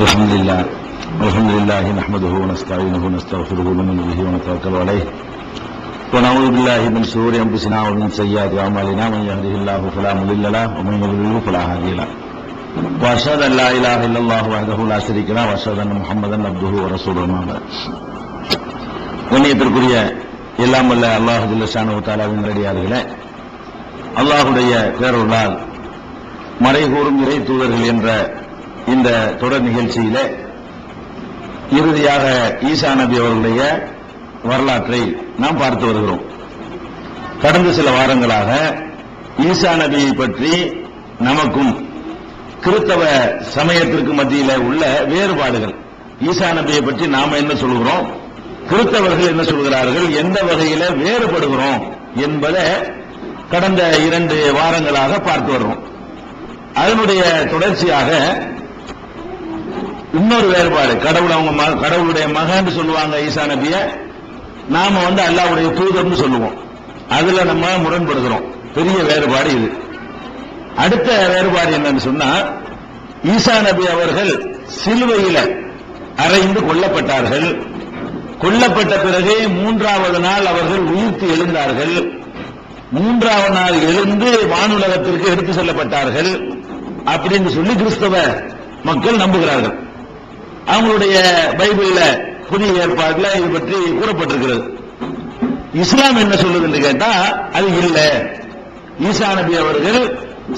الحمد لله نحمده ونستعينه ونستغفره ونؤمن به ونتوكل عليه ونعوذ بالله من شرور انفسنا ومن سيئات اعمالنا من يهده الله فلا مضل له ومن يضلل فلا هادي له واشهد ان لا اله الا الله وحده لا شريك له واشهد ان محمدا عبده ورسوله اما بعد. கண்ணியத்திற்குரிய எல்லாம் வல்ல அல்லாஹ் ஜல்ல ஷானஹு தஆலாவின் நல்லடியார்களே, அல்லாஹ்வுடைய பேரருளால் மறைகூறும் இறை தூதர்கள் என்ற இந்த தொடர் நிகழ்ச்சியிலே இறுதியாக ஈசா நபி அவர்களுடைய வரலாற்றை நாம் பார்த்து வருகிறோம். கடந்த சில வாரங்களாக ஈசா நபியை பற்றி நமக்கும் கிறிஸ்தவ சமயத்திற்கு மத்தியில் உள்ள வேறுபாடுகள், ஈசா நபியை பற்றி நாம என்ன சொல்கிறோம், கிறிஸ்தவர்கள் என்ன சொல்கிறார்கள், எந்த வகையில வேறுபடுகிறோம் என்பதை கடந்த 2 வாரங்களாக பார்த்து வருகிறோம். அதனுடைய தொடர்ச்சியாக இன்னொரு வேறுபாடு, கடவுளுடைய மகன் சொல்லுவாங்க ஈசா நபிய, நாம அல்லாஹ்வுடைய தூதர்னு சொல்லுவோம். அதுல நம்ம முரண்படுகிறோம். பெரிய வேறுபாடு இது. அடுத்த வேறுபாடு என்னன்னு சொன்னா, ஈசா நபி அவர்கள் சிலுவையில அறைந்து கொல்லப்பட்டார்கள். கொல்லப்பட்ட பிறகு 3வது நாள் அவர்கள் உயிர்த்து எழுந்தார்கள். 3வது நாள் எழுந்து வானுலகத்திற்கு எடுத்து செல்லப்பட்டார்கள் அப்படின்னு சொல்லி கிறிஸ்தவ மக்கள் நம்புகிறார்கள். அவங்களுடைய பைபிள்ல புதிய ஏற்பாடுல இது பற்றி கூறப்பட்டிருக்கிறது. இஸ்லாம் என்ன சொல்லுதுன்னு கேட்டா, அது இல்ல, ஈசா நபி அவர்கள்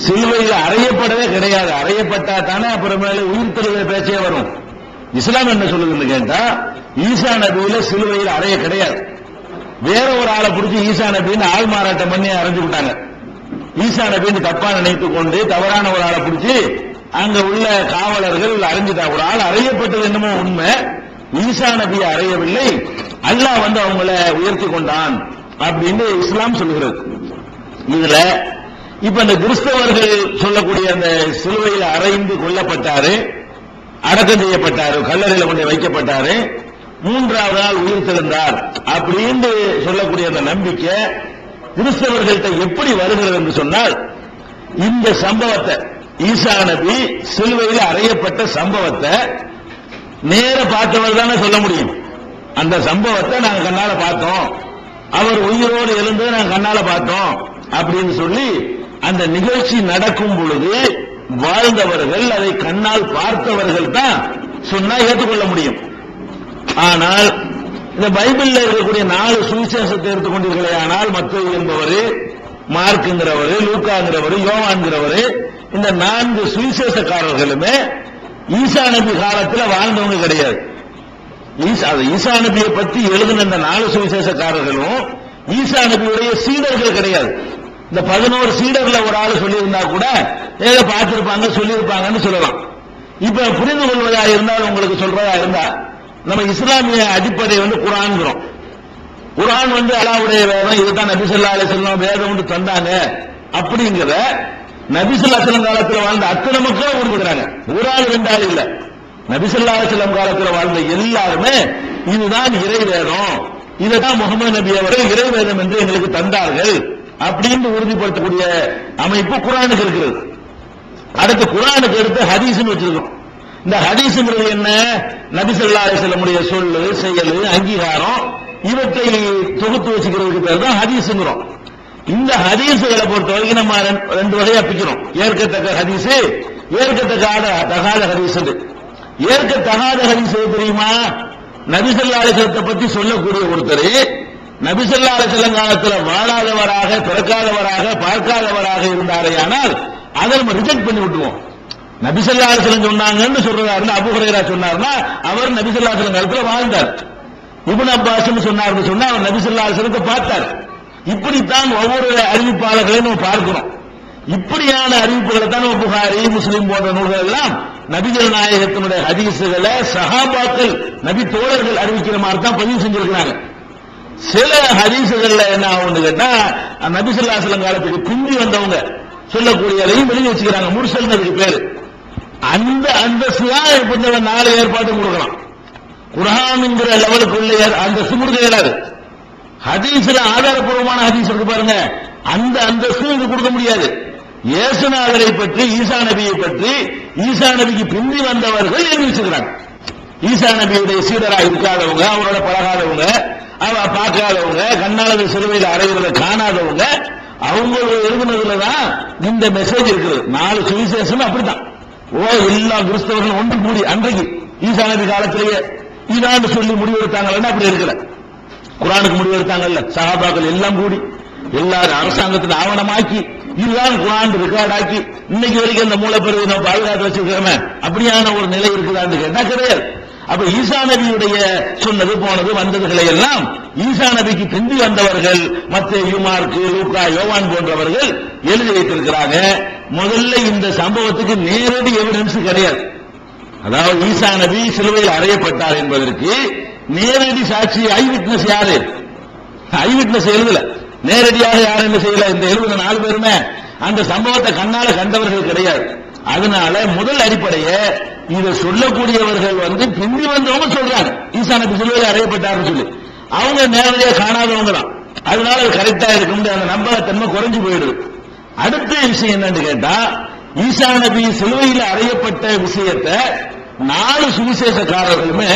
சிலுவையில் அறையப்படவே கிடையாது. அறையப்பட்டா தானே அப்புறமேல உயிர் தெளிவை பேச்சே வரும். இஸ்லாம் என்ன சொல்லுதுன்னு கேட்டா, ஈசா நபியில சிலுவையில் அறைய கிடையாது. வேற ஒரு ஆளை பிடிச்சி ஈசா நபின்னு ஆள் மாறாட்டம் பண்ணி அரைஞ்சு விட்டாங்க. ஈசா நபின்னு தப்பா நினைத்துக் கொண்டு தவறான ஒரு ஆளை பிடிச்சி அங்க உள்ள காவலர்கள் அறைஞ்சிட்டாங்க. ஒரு ஆள் அறையப்பட்டது என்னமோ உண்மை, ஈசா நபியை அறையவில்லை, அல்லாஹ் அவங்கள உயர்த்தி கொண்டான் அப்படின்னு இஸ்லாம் சொல்லுகிறது. இதுல இப்ப இந்த கிறிஸ்தவர்கள் சொல்லக்கூடிய அந்த சிலுவையில் அறைந்து கொல்லப்பட்டாரு, அடக்கம் செய்யப்பட்டாரு, கல்லறையில கொண்டு வைக்கப்பட்டாரு, 3வது நாள் உயிர் தெழுந்தார் அப்படின்னு சொல்லக்கூடிய அந்த நம்பிக்கை கிறிஸ்தவர்கள்ட்ட எப்படி வருகிறது என்று சொன்னால், இந்த சம்பவத்தை, ஈசா நபி சிலுவையில் அறையப்பட்ட சம்பவத்தை நேர பார்த்தவர் தானே சொல்ல முடியும். அந்த சம்பவத்தை நாங்க கண்ணால பார்த்தோம், அவர் உயிரோடு எழுந்ததை நாங்க கண்ணால பார்த்தோம் அப்படின்னு சொல்லி அந்த நிகழ்ச்சி நடக்கும் பொழுது வாழ்ந்தவர்கள், அதை கண்ணால் பார்த்தவர்கள் தான் சொன்னா ஏற்றுக்கொள்ள முடியும். ஆனால் இந்த பைபிள்ல இருக்கக்கூடிய 4 சுவிசேஷத்தை எடுத்துக்கொண்டீர்களே, ஆனால் மத்தேயு என்பவர், மார்க்குங்கிறவர், லூக்காங்கிறவர், யோவான்கிறவர், இந்த 4 சுவிசேஷக்காரர்களுமே ஈசா நபி காலத்தில் வாழ்ந்தவங்க கிடையாது. ஈசா நபியை பற்றி எழுதின இந்த 4 சுவிசேஷக்காரர்களும் ஈசா நபியுடைய சீடர்கள் கிடையாது. இந்த 11 சீடர்ல ஒரு ஆள் சொல்லியிருந்தா கூட ஏதோ பார்த்திருப்பாங்க, சொல்லியிருப்பாங்கன்னு சொல்லலாம். இப்ப புரிந்து கொள்வதா இருந்தால், உங்களுக்கு சொல்றதா இருந்தா, நம்ம இஸ்லாமிய அடிப்படை குர்ஆன்கிறோம். குர்ஆன் அல்லாஹ்வுடைய வேதம், இதுதான் நபி ஸல்லல்லாஹு அலைஹி வஸல்லம் வேதம் தந்தாங்க அப்படிங்கிற நபி ஸல்லல்லாஹு அலைஹி வஸல்லம் காலத்தில் வாழ்ந்த அத்தனை மக்களும் உருவாக்குறாங்க. ஒரு ஆள் 2 ஆள் இல்ல, நபி ஸல்லல்லாஹு அலைஹி வஸல்லம் காலத்தில் வாழ்ந்த எல்லாருமே இதுதான் இறை வேதம், இதுதான் முகமது நபி அவர்கள் இறை வேதம் என்று எங்களுக்கு தந்தார்கள் அப்படின்னு உறுதிப்படுத்தக்கூடிய அமைப்பு குர்ஆனுக்கு இருக்கிறது. அடுத்து குர்ஆனுக்கு எடுத்து ஹதீஸ்னு வச்சிருக்கோம். இந்த ஹதீஸ்ங்கிறது என்ன, நபி ஸல்லல்லாஹு அலைஹி வஸல்லம் சொல்லு, செயல், அங்கீகாரம் இவற்றை தொகுத்து வச்சுக்கிறதுக்கு பேர் தான் ஹதீஸ்ங்கிறோம். இந்த ஹதீஸ்களை பொறுத்த வரைக்கும் நம்ம 2 வகையா பிரிக்கிறோம். ஏற்கத்தக்க ஹதீஸ், ஏற்கத்தகாத ஹதீஸ். ஏற்கத்தகாத ஹதீஸ் தெரியுமா? நபி ஸல்லல்லாஹு அலைஹி வஸல்லம் பத்தி சொல்லக்கூடிய ஒருத்தர் நபி ஸல்லல்லாஹு அலைஹி வஸல்லம் காலத்தில் வாழாதவராக, பிறக்காதவராக, பார்க்காதவராக இருந்தாரே, ஆனால் அதை நம்ம ரிஜெக்ட் பண்ணி விட்டுருவோம். நபி ஸல்லல்லாஹு அலைஹி வஸல்லம் சொன்னாங்கன்னு சொல்றாரு. அபூ ஹுரைரா சொன்னார்னா அவர் நபி ஸல்லல்லாஹு அலைஹி வஸல்லம் காலத்தில் வாழ்ந்தார். இப்னு அப்பாஸ் சொன்னார்னு சொன்னா அவர் நபி ஸல்லல்லாஹு அலைஹி வஸல்லத்தை பார்த்தார். இப்படித்தான் ஒவ்வொரு அறிவிப்பாளர்களையும் நம்ம பார்க்கிறோம். இப்படியான அறிவிப்புகளை தான் புகாரி, முஸ்லிம் போன்ற நூல்கள் எல்லாம் நபிகள் நாயகத்தினுடைய ஹதீசுகளை சஹாபாக்கள், நபி தோழர்கள் அறிவிக்கிற மாதிரி தான் பதிவு செஞ்சிருக்கிறாங்க. சில ஹதீசுகள்ல என்ன ஆகும்னு கேட்டா, நபி ஸல்லல்லாஹு அலைஹி வஸல்லம் காலத்துக்கு பிந்தி வந்தவங்க சொல்லக்கூடியதையும் எழுதி வச்சுக்கிறாங்க. முர்சல் அதுக்கு பேரு. அந்த அந்தஸ்தான் இப்ப 4 ஏற்பாடு கொடுக்கலாம். குர்ஆன்ங்கிற லெவலுக்குள்ள அந்த சுமுர்க இயலாது. ஹதீஸ்ல ஆதாரப்பூர்வமான ஹதீஸ் இருக்கு பாருங்க, அந்த அந்தஸ்து இது கொடுக்க முடியாது. இயேசுநாதரை பற்றி, ஈசா நபியை பற்றி, ஈசா நபிக்கு பிந்தி வந்தவர்கள் எழுதி வச்சிருக்கிறாங்க. ஈசா நபியுடைய சீடராக இருக்காதவங்க, அவரோட பழகாதவங்க, அவ பார்க்காதவங்க, கண்ணாளது சிலுவையில் அறைகிறத காணாதவங்க, அவங்க எழுதுனதுலதான் இந்த மெசேஜ் இருக்குது. 4 சுவிசேஷம் அப்படித்தான். எல்லா கிறிஸ்தவர்களும் ஒன்று கூடி அன்றைக்கு ஈசா நபி காலத்திலேயே இதான்னு சொல்லி முடிவெடுத்தாங்கன்னு அப்படி இருக்கிற குரானுக்கு முடிவெடுத்தாங்கல்ல, சஹாபாக்கள் எல்லாம் கூடி எல்லாரும் அரசாங்கத்தில் ஆவணமாக்கி இதுதான் குரான் ரெக்கார்ட் ஆக்கி இன்னைக்கு வரைக்கும் அந்த மூலப்பெருவை நம்ம பாதுகாத்து வச்சிருக்கிறோமே, அப்படியான ஒரு நிலை இருக்குதான்னு கேட்டா கிடையாது. அப்ப ஈசா நபியுடைய சொன்னது போனது வந்ததுகளை எல்லாம் ஈசா நபிக்கு பிந்தி வந்தவர்கள் மத்தேயு, மார்க்கு, லூக்கா, யோவான் போன்றவர்கள் எழுதி வைத்திருக்கிறாங்க. முதல்ல இந்த சம்பவத்துக்கு நேரடி எவிடன்ஸ் கிடையாது. அதாவது ஈசா நபி சிலுவையில் அறையப்பட்டார் என்பதற்கு நேரடி சாட்சி ஐ விட்னஸ் யாரு? ஐ விட்னஸ் எழுதல, நேரடியாக யாரும் என்ன செய்யல. இந்த 74 பேருமே அந்த சம்பவத்தை கண்ணால கண்டவர்கள் கிடையாது. அதனால முதல் அடிப்படையை இதை சொல்லக்கூடியவர்கள் பிந்தி வந்தவங்க சொல்றாங்க ஈசா நபி சிலுவையில் அறையப்பட்டார்னு சொல்லி. அவங்க நேரடியாக காணாதவங்க தான். அதனால அது கரெக்டா இருக்கும், அந்த நம்பகத்தன்மை குறைஞ்சு போயிடுது. அடுத்த விஷயம் என்னன்னு கேட்டா, ஈசா நபி சிலுவையில் அறையப்பட்ட விஷயத்தை 4 சுவிசேஷக்காரர்களுமே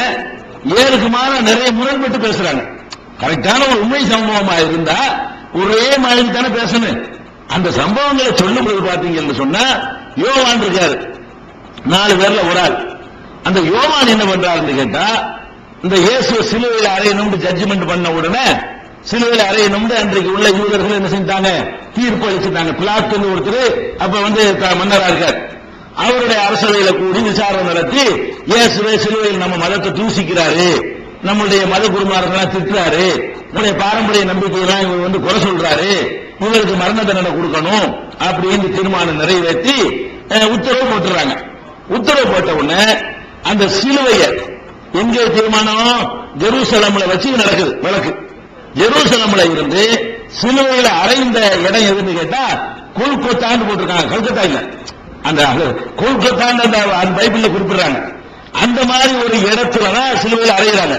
ஏற்குமான நிறைய முரண்பட்டு பேசுறாங்க. கரெக்டான ஒரு உண்மை சம்பவமா இருந்தா ஒரே மாதிரி தானே பேசணும். அந்த சம்பவங்களை சொல்லும்போது பாத்தீங்கன்னு சொன்னா, யோவான் இருக்காரு 4 பேர்ல ஒரு ஆள். அந்த யோவான் என்ன பண்றாருன்னு கேட்டா, இந்த இயேசு சிலுவையில் அறையணும்னு ஜட்ஜ்மெண்ட் பண்ண உடனே சிலுவையில் அறையணும்னு அன்றைக்கு உள்ள யூதர்கள் என்ன செஞ்சாங்க, தீர்ப்பு அளிச்சுட்டாங்க. பிளாத்துன்னு ஒருத்தர் அப்ப மன்னரா இருக்கார். அவருடைய அரசவையில கூடி விசாரணை நடத்தி, இயேசுவை சிலுவையில் நம்ம மதத்தை தூசிக்கிறாரு, நம்மளுடைய மத குருமார்கள் திட்டுறாரு, உங்களுடைய பாரம்பரிய நம்பிக்கையெல்லாம் இவர் குறை சொல்றாரு, இவருக்கு மரண தண்டனை கொடுக்கணும் அப்படின்னு தீர்மானம் நிறைவேற்றி உத்தரவு போட்டுறாங்க. உத்தரவு போட்ட உடனே அந்த சிலுவையை எங்கே தீர்மானம், ஜெருசலம்ல வச்சு நடக்குது வழக்கு. ஜெருசலம்ல இருந்து சிலுவையில் அறைந்த இடம் எதுன்னு கேட்டா கொல்கத்தான்னு போட்டிருக்காங்க. கல்கத்தா இல்ல, அந்த கொல்கத்தான்னு அந்த பைபிள்ல குறிப்பிடுறாங்க. அந்த மாதிரி ஒரு இடத்துலதான் சிலுவையில் அறையிறாங்க.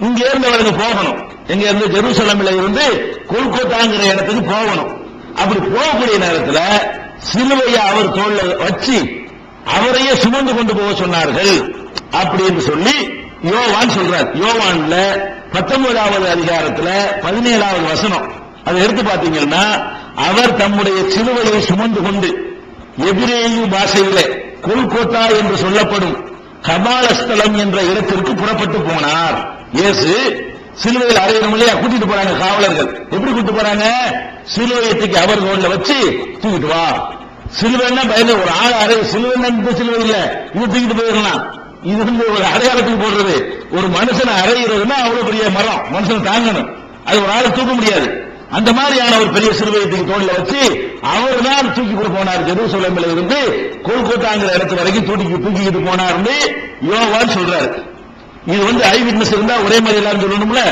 இங்க இருந்து அவருக்கு போகணும், எங்க இருந்து ஜெருசலம்ல இருந்து கொல்கத்தாங்கிற இடத்துக்கு போகணும். அப்படி போகக்கூடிய நேரத்தில் சிலுவையை அவர் தோல்ல வச்சு அவரையே சுமந்து கொண்டு போக சொன்னார்கள் அப்படின்னு சொல்லி யோவான் சொல்றார். யோவான்ல 19வது அதிகாரத்துல 17வது வசனம் அதை எடுத்து பாத்தீங்கன்னா, அவர் தம்முடைய சிலுவையை சுமந்து கொண்டு எபிரேயு பாஷையிலே கொல்கத்தா என்று சொல்லப்படும் கபாலஸ்தலம் என்ற இடத்திற்கு புறப்பட்டு போனார். இயேசு சிலுவையில் அறையணும் இல்லையா, கூட்டிட்டு போறாங்க காவலர்கள். எப்படி கூட்டிட்டு போறாங்க, சிலுவையை தூக்கி அவர் ரோட்ல வச்சு தூக்கிட்டு வா. சிலுவைன்னா பயந்து ஒரு ஆள் அறை, சிலுவை சிலுவை இல்ல, இது தூக்கிட்டு போயிடலாம். இது ஒரு அடையாளத்துக்கு போடுறது. ஒரு மனுஷனை அறையிறதுன்னா அவ்வளவு பெரிய மரம், மனுஷனை தாங்கணும், அது ஒரு ஆளை தூக்க முடியாது. அந்த மாதிரியான ஒரு பெரிய சிலுவையை தூக்கி தோல்ல வச்சு அவர் தான் தூக்கி கொண்டு போனார். ஜெருசலேமில் இருந்து கொல்கத்தாங்கிற இடத்து வரைக்கும் தூக்கிட்டு போனார்னு யோவான் சொல்றாரு. இது ஐ விட்னஸ் இருந்தா ஒரே மாதிரி எல்லாரும் சொல்லணும்ல.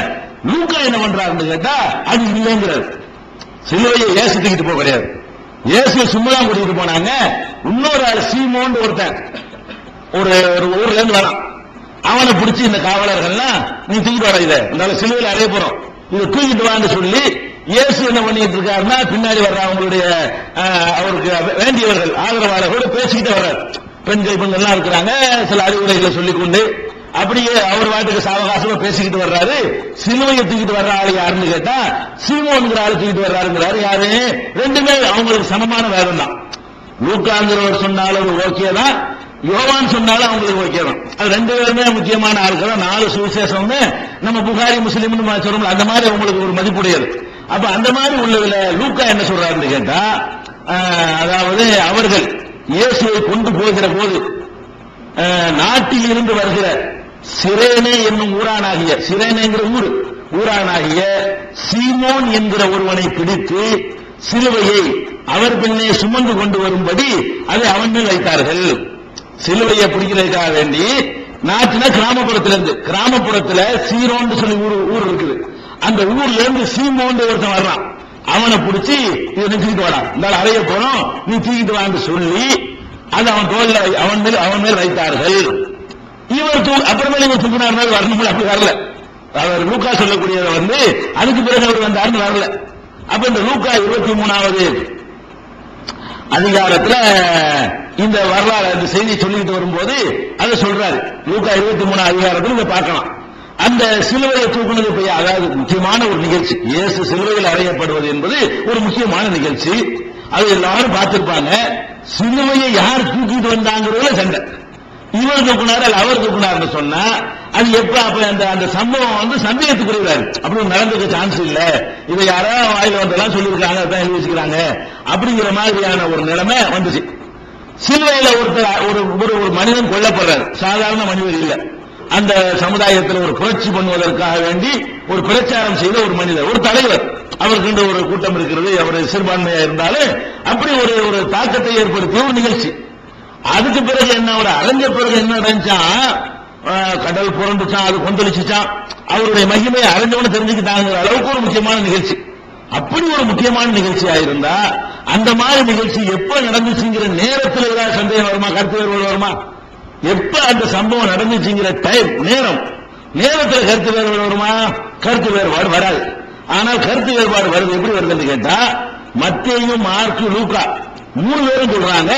லூக்கா என்ன பண்றாருன்னு கேட்டா அது இல்லைங்கிறார். சிலுவையை இயேசு தூக்கிட்டு போக கிடையாது, இயேசு சும்மா கூட்டிட்டு போனாங்க. இன்னொரு ஆள் சீமோன்னு ஒருத்தன் ஒரு ஊர்ல இருந்து வரான். அவனை பிடிச்சி இந்த காவலர்கள்லாம் நீ தூக்கிட்டு வர, இதை இந்த சிலுவையில் அறைய போறோம், இதை தூக்கிட்டு வான்னு சொல்லி இயேசு என்ன பண்ணிட்டு இருக்காருன்னா, பின்னாடி வர்ற அவங்களுடைய அவருக்கு வேண்டியவர்கள் ஆதரவாளர்களோடு பேசிக்கிட்டு வர்றாரு. பெண்கள் எல்லாம் இருக்கிறாங்க, சில அறிவுரைகளை சொல்லிக்கொண்டு அப்படியே அவர் வாட்டுக்கு சாவகாசமா பேசிக்கிட்டு வர்றாரு. சிலுவையை தூக்கிட்டு வர்ற ஆளு யாருன்னு கேட்டா சீமோன்கிற ஆளு தூக்கிட்டு வர்றாருங்கிறாரு. யாரு? ரெண்டுமே அவங்களுக்கு சமமான வேதம் தான். லூக்காங்கிறவர் சொன்னாலும் ஓகே தான், யோவான் சொன்னாலும் அவங்களுக்கு ஓகே தான். அது 2 பேருமே முக்கியமான ஆட்கள். 4 சுவிசேஷம்னு நம்ம புகாரி முஸ்லீம்னு சொல்றோம், அந்த மாதிரி அவங்களுக்கு ஒரு மதிப்புடையது. அப்ப அந்த மாதிரி உள்ளதுல லூக்கா என்ன சொல்றாருன்னு கேட்டா, அதாவது அவர்கள் இயேசுவை கொண்டு போகிற போது நாட்டில் இருந்து வருகிற சிரேனே என்னும் ஊரானாகிய, சிரேனேங்கிற ஊரானாகிய சீமோன் என்கிற ஒருவனை பிடித்து சிலுவையை அவர் பின்னே சுமந்து கொண்டு வரும்படி அதை அவன் மேல் வைத்தார்கள். சிலுவையை பிடிக்கிறதுக்காக வேண்டி நாட்டின கிராமப்புறத்துல சீரோன்னு சொல்லி ஊர் இருக்குது. அந்த ஊர்ல இருந்து சீமோன் ஒருத்தன் வர்றான். அவனை பிடிச்சி இதை தூக்கிட்டு வாடா, இந்த அறைய போனோம், நீ தூக்கிட்டு வான்னு சொல்லி அது அவன் தோல்ல அவன் மேல் வைத்தார்கள். இவர் அப்புறமேல இவர் தூக்கினார் வரணும், அப்படி வரல. அவர் லூக்கா சொல்லக்கூடியதை அதுக்கு பிறகு அவர் வந்தாருன்னு வரல. அப்ப இந்த லூக்கா 23வது அதிகாரத்துல இந்த வரலாறு இந்த செய்தி சொல்லிட்டு வரும்போது அதை சொல்றாரு. லூக்கா 23 அதிகாரத்தில் இதை பார்க்கலாம். அந்த சிலுவையை தூக்குனது போய், அதாவது முக்கியமான ஒரு நிகழ்ச்சி. இயேசு சிலுவையில் அறையப்படுவது என்பது ஒரு முக்கியமான நிகழ்ச்சி. அது எல்லாரும் பார்த்திருப்பாங்க. சிலுவையை யார் தூக்கிட்டு வந்தாங்கிறதுல சண்டை. இவர் தூக்குனாரு அல்ல அவர் தூக்குனாருன்னு சொன்னா அது எப்ப அப்ப அந்த சம்பவம் வந்து சந்தேகத்துக்குரியவாரு. அப்படி நடந்துக்க சான்ஸ் இல்ல, இதை யாரோ வாயில வந்தெல்லாம் சொல்லியிருக்காங்க, அதான் எழுதி வச்சுக்கிறாங்க அப்படிங்கிற மாதிரியான ஒரு நிலைமை வந்துச்சு. சிலுவையில ஒரு மனிதன் கொல்லப்படுறாரு. சாதாரண மனிதர் இல்ல, அந்த சமுதாயத்தில் ஒரு புரட்சி பண்ணுவதற்காக வேண்டி ஒரு பிரச்சாரம் செய்த ஒரு மனிதர், ஒரு தலைவர். அவருக்கு ஒரு கூட்டம் இருக்கிறது, அவர் சிறுபான்மையா இருந்தாலும் அப்படி ஒரு தாக்கத்தை ஏற்படுத்திய ஒரு நிகழ்ச்சி. அதுக்கு பிறகு என்ன அடைஞ்ச பிறகு என்ன நடந்துச்சான், கடல் புரண்டுச்சான், அது கொந்தளிச்சுச்சான். அவருடைய மகிமையை அறிஞ்சவன தெரிஞ்சுக்கிட்டாங்கிற அளவுக்கு ஒரு முக்கியமான நிகழ்ச்சி. அப்படி ஒரு முக்கியமான நிகழ்ச்சியா இருந்தா அந்த மாதிரி நிகழ்ச்சி எப்ப நடந்துச்சுங்கிற நேரத்தில் ஏதாவது சந்தேகம் வருமா, கருத்து வேறுபாடு வருமா? எப்ப அந்த சம்பவம் நடந்துச்சுங்கிற டைம் நேரத்தில் கருத்து வேறுபாடு வருமா? கருத்து வேறுபாடு வராது. ஆனால் கருத்து வேறுபாடு வருது, எப்படி வருதுன்னு கேட்டா, மத்தேயு, மார்க்கு, லூக்கா 3 பேரும் சொல்றாங்க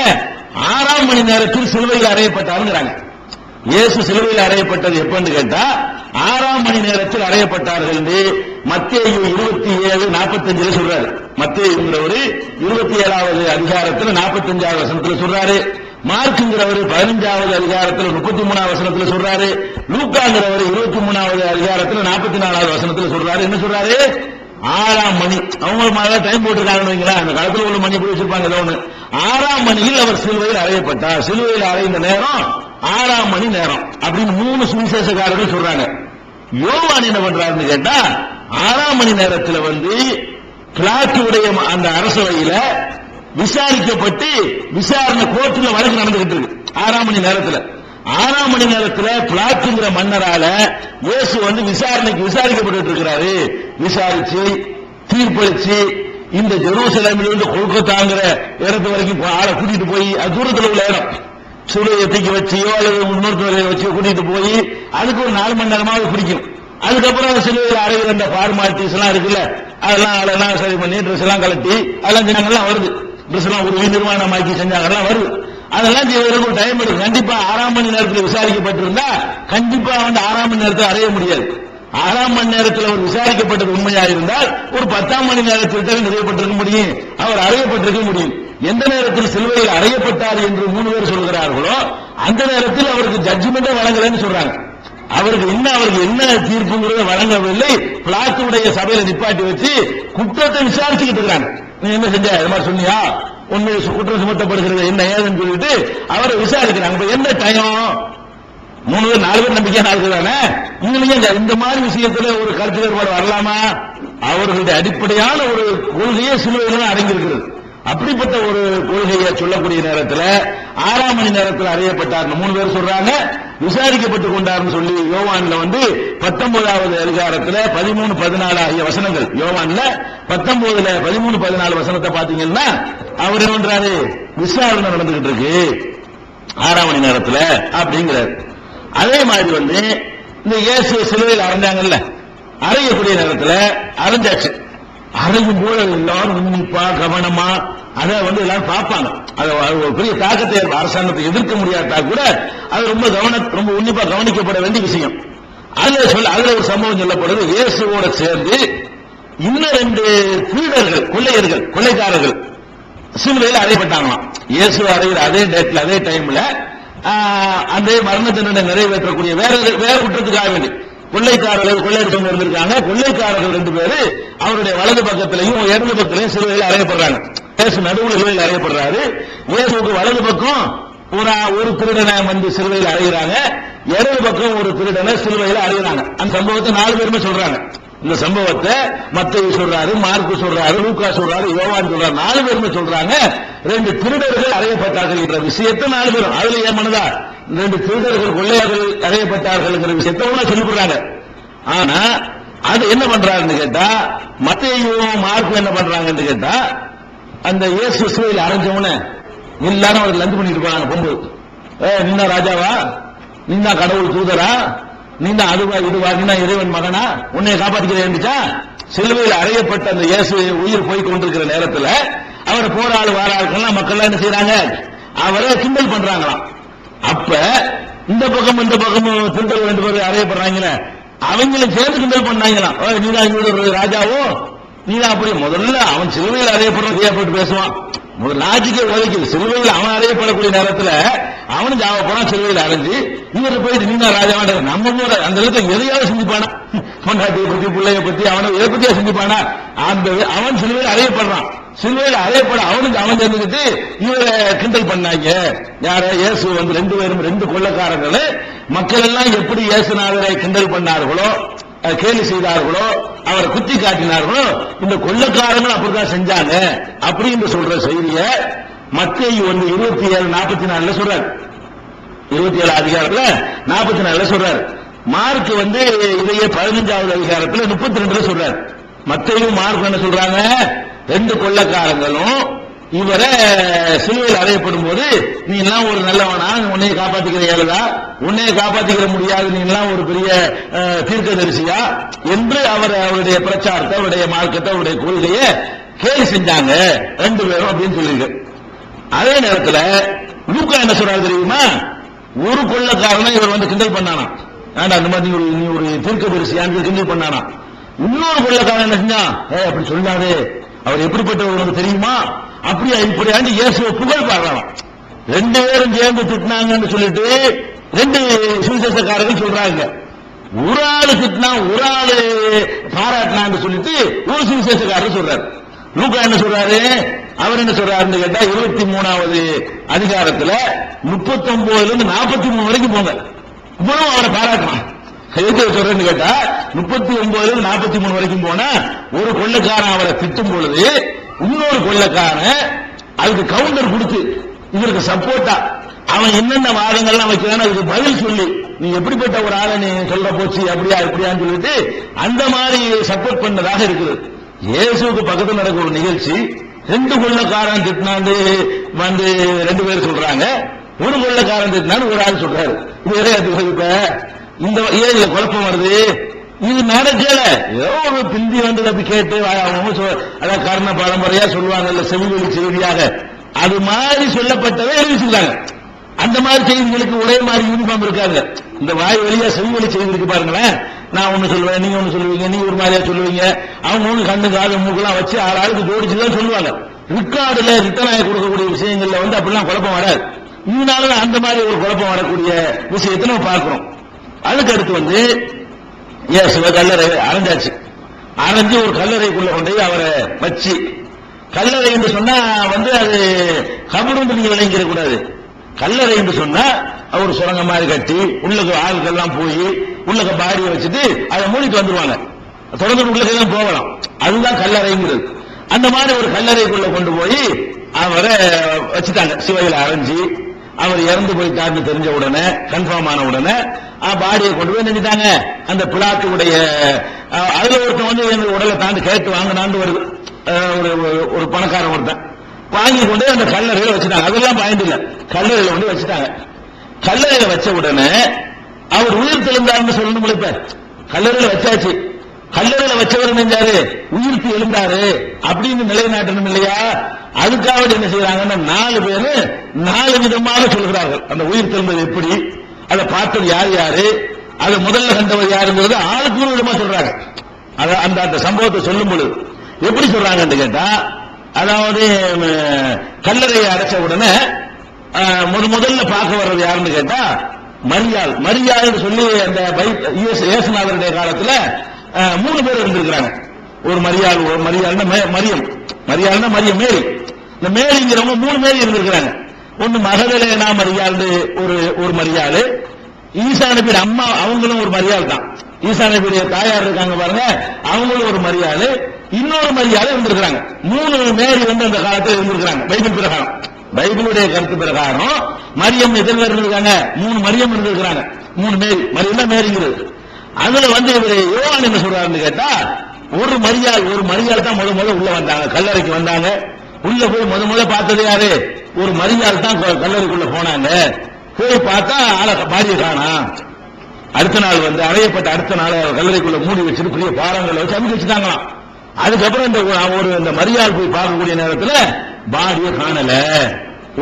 6ஆம் மணி நேரத்தில் சிலுவையில் அறையப்பட்டாருங்கிறாங்க. இயேசு சிலுவையில் அறையப்பட்டது எப்பன்னு கேட்டா 6ஆம் மணி நேரத்தில் அறையப்பட்டார்கள் என்று மத்தேயு 27:45 சொல்றாரு. மத்தேயுங்கிறவரு 27வது அதிகாரத்தில் 45வது வசனத்தில் சொல்றாரு. மார்க்குங்கிறவர் 15வது அதிகாரத்தில் 33வது வசனத்தில் சொல்றாரு. லூக்காங்கிறவர் 23வது அதிகாரத்தில் 44வது வசனத்தில் சொல்றாரு. என்ன சொல்றாரு? 6ஆம் மணி. அவங்க டைம் போட்டிருக்காங்க, அந்த காலத்தில் உள்ள மணி போய் வச்சிருப்பாங்க. 6ஆம் மணியில் அவர் சிலுவையில் அறையப்பட்டார். சிலுவையில் அறைந்த நேரம் 6ஆம் மணி நேரம் அப்படின்னு 3 சுவிசேஷக்காரர்கள் சொல்றாங்க. யோவான் என்ன பண்றாருன்னு கேட்டா 6ஆம் மணி நேரத்தில் பிளாத்துடைய அந்த அரசவையில விசாரிக்கப்பட்டு விசாரணை கோர்ட்டில் வழக்கு நடந்துகிட்டு இருக்கு. 6ஆம் மணி நேரத்தில் 6ஆம் மணி நேரத்தில் பிளாத்துங்கிற மன்னரால இயேசு விசாரணைக்கு விசாரிக்கப்பட்டு இருக்கிறாரு. விசாரிச்சு தீர்ப்பளிச்சு இந்த ஜெருசலேமிலிருந்து கொல்கத்தாங்கிற இடத்து வரைக்கும் ஆளை கூட்டிட்டு போய், அது தூரத்தில் உள்ள இடம், சுளையை தூக்கி வச்சியோ அல்லது இன்னொருத்தவரை வச்சு கூட்டிட்டு போய் அதுக்கு ஒரு 4 மணி நேரமாவது பிடிக்கும். அதுக்கப்புறம் சிலுவையில் அறைகிற அந்த ஃபார்மாலிட்டிஸ் எல்லாம் இருக்குல்ல, அதெல்லாம் சரி பண்ணி ட்ரெஸ் எல்லாம் கலட்டி அதெல்லாம் செஞ்சாங்கலாம் வருது. ட்ரெஸ் எல்லாம் ஒரு நிர்மாணமாக்கி செஞ்சாங்கலாம் வருது. அதெல்லாம் செய்வதற்கு ஒரு டைம் எடுக்கும். கண்டிப்பா 6ஆம் மணி நேரத்தில் விசாரிக்கப்பட்டிருந்தா கண்டிப்பா 6ஆம் மணி நேரத்தில் அறைய முடியாது. 6ஆம் மணி நேரத்தில் அவர் விசாரிக்கப்பட்டது உண்மையா இருந்தால் ஒரு 10ஆம் மணி நேரத்தில் தான் நிறைவேற்றப்பட்டிருக்க முடியும், அவர் அறையப்பட்டிருக்க முடியும். எந்த நேரத்தில் சிலுவையில் அறையப்பட்டார் என்று 3 பேர் சொல்கிறார்களோ அந்த நேரத்தில் அவருக்கு ஜட்ஜ்மெண்டே வழங்கலன்னு சொல்றாங்க. அவருக்கு என்ன தீர்ப்புங்கிறத வழங்கவில்லை. பிளாத்துடைய சபையில நிப்பாட்டி வச்சு குற்றத்தை விசாரிச்சுக்கிட்டு இருக்கிறாங்க. நீ என்ன செஞ்ச, இது மாதிரி சொன்னியா, உண்மை குற்றம் சுமத்தப்படுகிறது என்ன ஏதுன்னு சொல்லிட்டு அவரை விசாரிக்கிறாங்க. என்ன டைம் 3 பேர் 4 பேர் நம்பிக்கை 4 பேர் தானே. இந்த மாதிரி விஷயத்துல ஒரு கருத்து வேறுபாடு வரலாமா? அவர்களுடைய அடிப்படையான ஒரு கொள்கையே சிலுவையில் அடங்கியிருக்கிறது. அப்படிப்பட்ட ஒரு கொள்கையை சொல்லக்கூடிய நேரத்தில் 6ஆம் மணி நேரத்தில் அறையப்பட்டார் 3 பேர் சொல்றாங்க. விசாரிக்கப்பட்டுக் கொண்டார்னு சொல்லி யோவான்ல 19வது அதிகாரத்தில் 13-14 ஆகிய வசனங்கள், யோவான்ல 19ல 13-14 வசனத்தை பாத்தீங்கன்னா அவர் என்ன பண்றாரு, விசாரணை நடந்துகிட்டு இருக்கு 6ஆம் மணி நேரத்தில் அப்படிங்கிறார். அதே மாதிரி இந்த இயேசு சிலுவையில் அறைஞ்சாங்கல்ல, அறையக்கூடிய நேரத்தில் அறைஞ்சாச்சு. அறையும் போது எல்லாரும் உன்னிப்பா கவனமா அதை எல்லாரும் பார்ப்பாங்க. அது ஒரு பெரிய தாக்கத்தை அரசாங்கத்தை எதிர்க்க முடியாட்டா கூட அது ரொம்ப உன்னிப்பா கவனிக்கப்பட வேண்டிய விஷயம். அதுல ஒரு சம்பவம் சொல்லப்படுது. இயேசுவோட சேர்ந்து இன்னும் 2 திருடர்கள், கொள்ளைக்காரர்கள் சிலுவையில் அறையப்பட்டாங்களாம். இயேசு அறைகிற அதே டேட்ல அதே டைம்ல அந்த மரண தண்டனை நிறைவேற்றக்கூடிய வேற குற்றத்துக்காக வேண்டி கொள்ளையடிச்சவங்க இருந்திருக்காங்க. கொள்ளைக்காரர்கள் 2 பேரு அவருடைய வலது பக்கத்திலையும் இடது பக்கத்திலையும் சிலுவையில் அறையப்படுறாங்க. இயேசு நடுவில் சிலுவையில் அறையப்படுறாரு. இயேசுக்கு வலது பக்கம் ஒரு திருடனை சிலுவையில் அறைகிறாங்க, இடது பக்கம் ஒரு திருடனை சிலுவையில் அறைகிறாங்க. அந்த சம்பவத்தை 4 பேருமே சொல்றாங்க. இந்த சம்பவத்தை மத்தேயு சொல்றாரு, மார்க்கு சொல்றாரு, லூக்கா சொல்றாரு, யோவான் சொல்றாரு. 4 பேருமே சொல்றாங்க 2 திருடர்கள் அறையப்பட்டார்கள் என்ற விஷயத்தை 4 பேரும். அதுல ஏமானதா 2 திருடர்கள் கொள்ளையர்கள் அறையப்பட்டார்கள் என்ற விஷயத்தை சொல்லிவிடுறாங்க. ஆனா அது என்ன பண்றாருன்னு கேட்டா, மத்தேயுவும் மார்க்கும் என்ன பண்றாங்கன்னு கேட்டா, அந்த இயேசு சிலுவையில் அறைஞ்சவன எல்லாரும் அவருக்கு லஞ்சம் பண்ணிட்டு இருப்பாங்க. பொம்பு நீங்க ராஜாவா, நீங்க கடவுள் தூதரா, நீங்க அதுவா இதுவா, நீங்க இறைவன் மகனா, உன்னை காப்பாற்றிக்கிறேன்னுச்சா. சிலுவையில் அறையப்பட்ட அந்த இயேசு உயிர் போய் கொண்டிருக்கிற நேரத்தில் அவரை போராளு வாராளுக்கெல்லாம் மக்கள் என்ன செய்யறாங்க, அவரை கிண்டல் பண்றாங்களாம். அப்ப இந்த பக்கம் இந்த பக்கம் கிண்டல் 2 பேர் அறையப்படுறாங்களே, அவங்களும் சேர்ந்து கிண்டல் பண்ணாங்களாம். நீதான் இங்க ராஜாவோ, நீதான் அப்படி. முதல்ல அவன் சிலுவையில் அறையப்படுறது பேசுவான். முதல் லாஜிக்கே உதைக்குது. சிலுவையில் அவன் அறையப்படக்கூடிய நேரத்தில் அவனும் ஜாவ போறான், சிலுவையில் அரைஞ்சு இவர் போயிட்டு நீனா ராஜாவான நம்ம போற அந்த இடத்துல எதையாவது சிந்திப்பானா, பொண்டாட்டியை பத்தி பிள்ளைய பத்தி அவனை எதை பத்தியா சிந்திப்பானா? அந்த அவன் சிலுவையில் அறையப்படுறான். சிலுவையில் அறையப்பட அவனுக்கு அவன் சேர்ந்துக்கிட்டு இவரை கிண்டல் பண்ணாங்க. யார இயேசு 2 பேரும் 2 கொள்ளக்காரர்கள் மக்கள் எல்லாம் எப்படி இயேசுநாதரை கிண்டல் பண்ணார்களோ, கேலி செய்தார்களோ, அவரை குத்தி காட்டினார்களோ, இந்த கொள்ளக்காரங்கள் அப்படிதான் செஞ்சாங்க அப்படின்னு சொல்ற செய்திய மத்தேயு 27:44 சொல்றாரு. 27 அதிகாரத்துல 44 சொல்றாரு. மார்க் இதையே 15வது அதிகாரத்துல 32 சொல்றாரு. மத்தேயு மார்க் என்ன சொல்றாங்க, 2 கொள்ளக்காரங்களும் இவரை சிலுவையில் அறையப்படும் போது நீ எல்லாம் ஒரு நல்லவனா, உன்னைய காப்பாத்திக்கிற ஏழுதா, உன்னைய காப்பாத்திக்கிற முடியாது, நீ எல்லாம் ஒரு பெரிய தீர்க்கதரிசியா என்று அவருடைய பிரச்சாரத்தை, அவருடைய மார்க்கத்தை, அவருடைய கொள்கையை கேலி செஞ்சாங்க 2 பேரும் அப்படின்னு சொல்லியிருக்கு. அதே நேரத்தில் லூக்கா என்ன சொல்றாரு தெரியுமா, ஒரு கொள்ளக்காரனை இவர் கிண்டல் பண்ணானா, ஏண்டா அந்த மாதிரி நீ ஒரு தீர்க்கதரிசியான்னு கிண்டல் பண்ணானா. இன்னொரு கொள்ளக்காரன் என்ன செஞ்சான், அப்படி சொல்லாதே, அவர் எப்படிப்பட்டவர் தெரியுமா, அப்படியா இப்படியாண்டு இயேசுவை புகழ் பாடுறான். 2 பேரும் சேர்ந்து திட்டினாங்கன்னு சொல்லிட்டு 2 சுவிசேஷக்காரர்கள் சொல்றாங்க. ஒரு ஆளு திட்டினா ஒரு ஆளு பாராட்டினான்னு சொல்லிட்டு ஒரு சுவிசேஷக்காரர் சொல்றாரு. லூக்கா என்ன சொல்றாரு, அவர் என்ன சொல்றாருன்னு கேட்டா 23வது அதிகாரத்துல 39 43 வரைக்கும் போங்க, இவ்வளவு அவரை பாராட்டலாம். எதுக்கு சொல்றேன்னு கேட்டா 39 43 வரைக்கும் போனா ஒரு கொள்ளைக்காரன் அவரை திட்டும் பொழுது இன்னொரு கொள்ளைக்காரன் அதுக்கு கவுண்டர் கொடுத்து இவருக்கு சப்போர்ட்டா அவன் என்னென்ன வாதங்கள்லாம் வைக்கிறான் அதுக்கு பதில் சொல்லி நீ எப்படிப்பட்ட ஒரு ஆளை நீ சொல்ற போச்சு அப்படியா இப்படியான்னு சொல்லிட்டு அந்த மாதிரி சப்போர்ட் பண்ணதாக இருக்குது. இயேசுக்கு பக்கத்தில் நடக்கிற ஒரு நிகழ்ச்சி, 2 கொள்ளைக்காரன் திட்டினாண்டு 2 பேர் சொல்றாங்க, ஒரு கொள்ளைக்காரன் திட்டினான்னு ஒரு ஆள் சொல்றாரு. இப்ப இந்த ஏரியில குழப்பம் வருது, இது நடக்கல. ஏதோ ஒரு பிந்தி அப்படி கேட்டு அதான் கர்ண பரம்பரையா சொல்லுவாங்கல்ல, செவிவெளி செய்தியாக அது மாதிரி சொல்லப்பட்டதை எழுதிச்சுட்டாங்க. அந்த மாதிரி செய்திகளுக்கு ஒரே மாதிரி யூனிஃபார்ம் இருக்காங்க. இந்த வாய் வழியா செவிவெளி செய்தி இருக்கு பாருங்களேன், நான் ஒண்ணு சொல்லுவேன், நீங்க ஒண்ணு சொல்லுவீங்க, நீ ஒரு மாதிரியா சொல்லுவீங்க, அவங்க ஒண்ணு கண்ணு காது மூக்கெல்லாம் வச்சு 6 ஆளுக்கு ஜோடிச்சுதான் சொல்லுவாங்க. ரிக்கார்டுல ரிட்டனாக கொடுக்கக்கூடிய விஷயங்கள்ல அப்படிலாம் குழப்பம் வராது. இதனால அந்த மாதிரி ஒரு குழப்பம் வரக்கூடிய விஷயத்தை நம்ம பார்க்கிறோம். அதுக்கு அடுத்து இயேசுவை கல்லறை அரைஞ்சாச்சு. அரைஞ்சு ஒரு கல்லறைக்குள்ள கொண்டு அவரை வச்சு, கல்லறை என்று சொன்னா அது கபரு நீங்க விளங்கிட கூடாது. கல்லறை என்று சொன்னா அவர் சுரங்க மாதிரி கட்டி உள்ள ஆளுக்கெல்லாம் போய் உள்ள பாடியை வச்சுட்டு அதை மூடிட்டு வந்துருவாங்க, தொடர்ந்து உள்ளதான் போகலாம். அதுதான் கல்லறைங்கிறது. அந்த மாதிரி ஒரு கல்லறைக்குள்ள கொண்டு போய் அவரை வச்சுட்டாங்க. சிவையில் அரைஞ்சி அவர் இறந்து போயிட்டாருன்னு தெரிஞ்ச உடனே, கன்ஃபார்ம் ஆன உடனே பாடியை கொண்டு போய் நினைச்சிட்டாங்க அந்த பிளாத்துடைய. அதுல ஒருத்தன் எங்க உடலை தாண்டி கேட்டு வாங்கினாண்டு வருது, ஒரு பணக்காரன் ஒருத்தன் வாங்கி கொண்டு அந்த கல்லறையில வச்சுட்டாங்க. அதெல்லாம் பயந்து இல்ல, கல்லறையில கொண்டு வச்சுட்டாங்க. கல்லறையில வச்ச உடனே அவர் உயிர் தெளிந்தாருன்னு சொல்லணும். இப்ப கல்லறையில வச்சாச்சு, கல்லறையில வச்சவர் நினைஞ்சாரு உயிர்த்து எழுந்தாரு அப்படின்னு நிலைநாட்டணும் இல்லையா? அதுக்காக என்ன செய்யறாங்கன்னா 4 பேரு 4 விதமாக சொல்கிறார்கள். அந்த உயிர் தெழுந்தது எப்படி, அதை பார்த்தது யாரு, அதை முதல்ல கண்டவர் யாருங்கிறது ஆளுக்கு ஒரு விதமா சொல்றாங்க. அந்த சம்பவத்தை சொல்லும் பொழுது எப்படி சொல்றாங்கன்னு கேட்டா, அதாவது கல்லறையை அடைச்ச உடனே முதல்ல பார்க்க வர்றது யாருன்னு கேட்டா மரியாள் சொல்லி அந்த இயேசுநாதருடைய காலத்துல 3 பேர் இருந்திருக்கிறாங்க. ஒரு மரியாள்னா மரியம் மேரி. இந்த மேரிங்கிறவங்க 3 மேரி இருந்திருக்கிறாங்க. ஒன்னு மகதலேனா மரியாள் ஒரு மரியாள், ஈசா நபியோட அம்மா அவங்களும் ஒரு மரியாள் தான், ஈசா நபியுடைய தாயார் இருக்காங்க பாருங்க, அவங்களும் ஒரு மரியாள், இன்னொரு மரியாள் இருந்திருக்கிறாங்க. 3 மேரி அந்த காலத்தில் இருந்திருக்கிறாங்க. பைபிள் பிரகாரம், பைபிளுடைய கருத்து பிரகாரம் மரியம் எத்தனை பேர் இருந்திருக்காங்க? 3 மரியம் இருந்திருக்கிறாங்க. 3 மேரி, மரியம் தான் மேரிங்கிறது. அதுல இவரு யோவான் என்ன சொல்றாருன்னு கேட்டா, ஒரு மரியாள் தான் முதல்ல உள்ள வந்தாங்க, கல்லறைக்கு வந்தாங்க. உள்ள போய் முதல்ல பார்த்தது யாரு? ஒரு மரியாள் தான் கல்லறைக்குள்ள போனாங்க. போய் பார்த்தா பாடிய காணா. அடுத்த நாள் அறையப்பட்ட அடுத்த நாள் கல்லறைக்குள்ள மூடி வச்சுட்டு பெரிய பாரங்களை வச்சு அமைக்க வச்சுட்டாங்களாம். அதுக்கப்புறம் இந்த மரியாள் போய் பார்க்கக்கூடிய நேரத்தில் பாடியை காணல.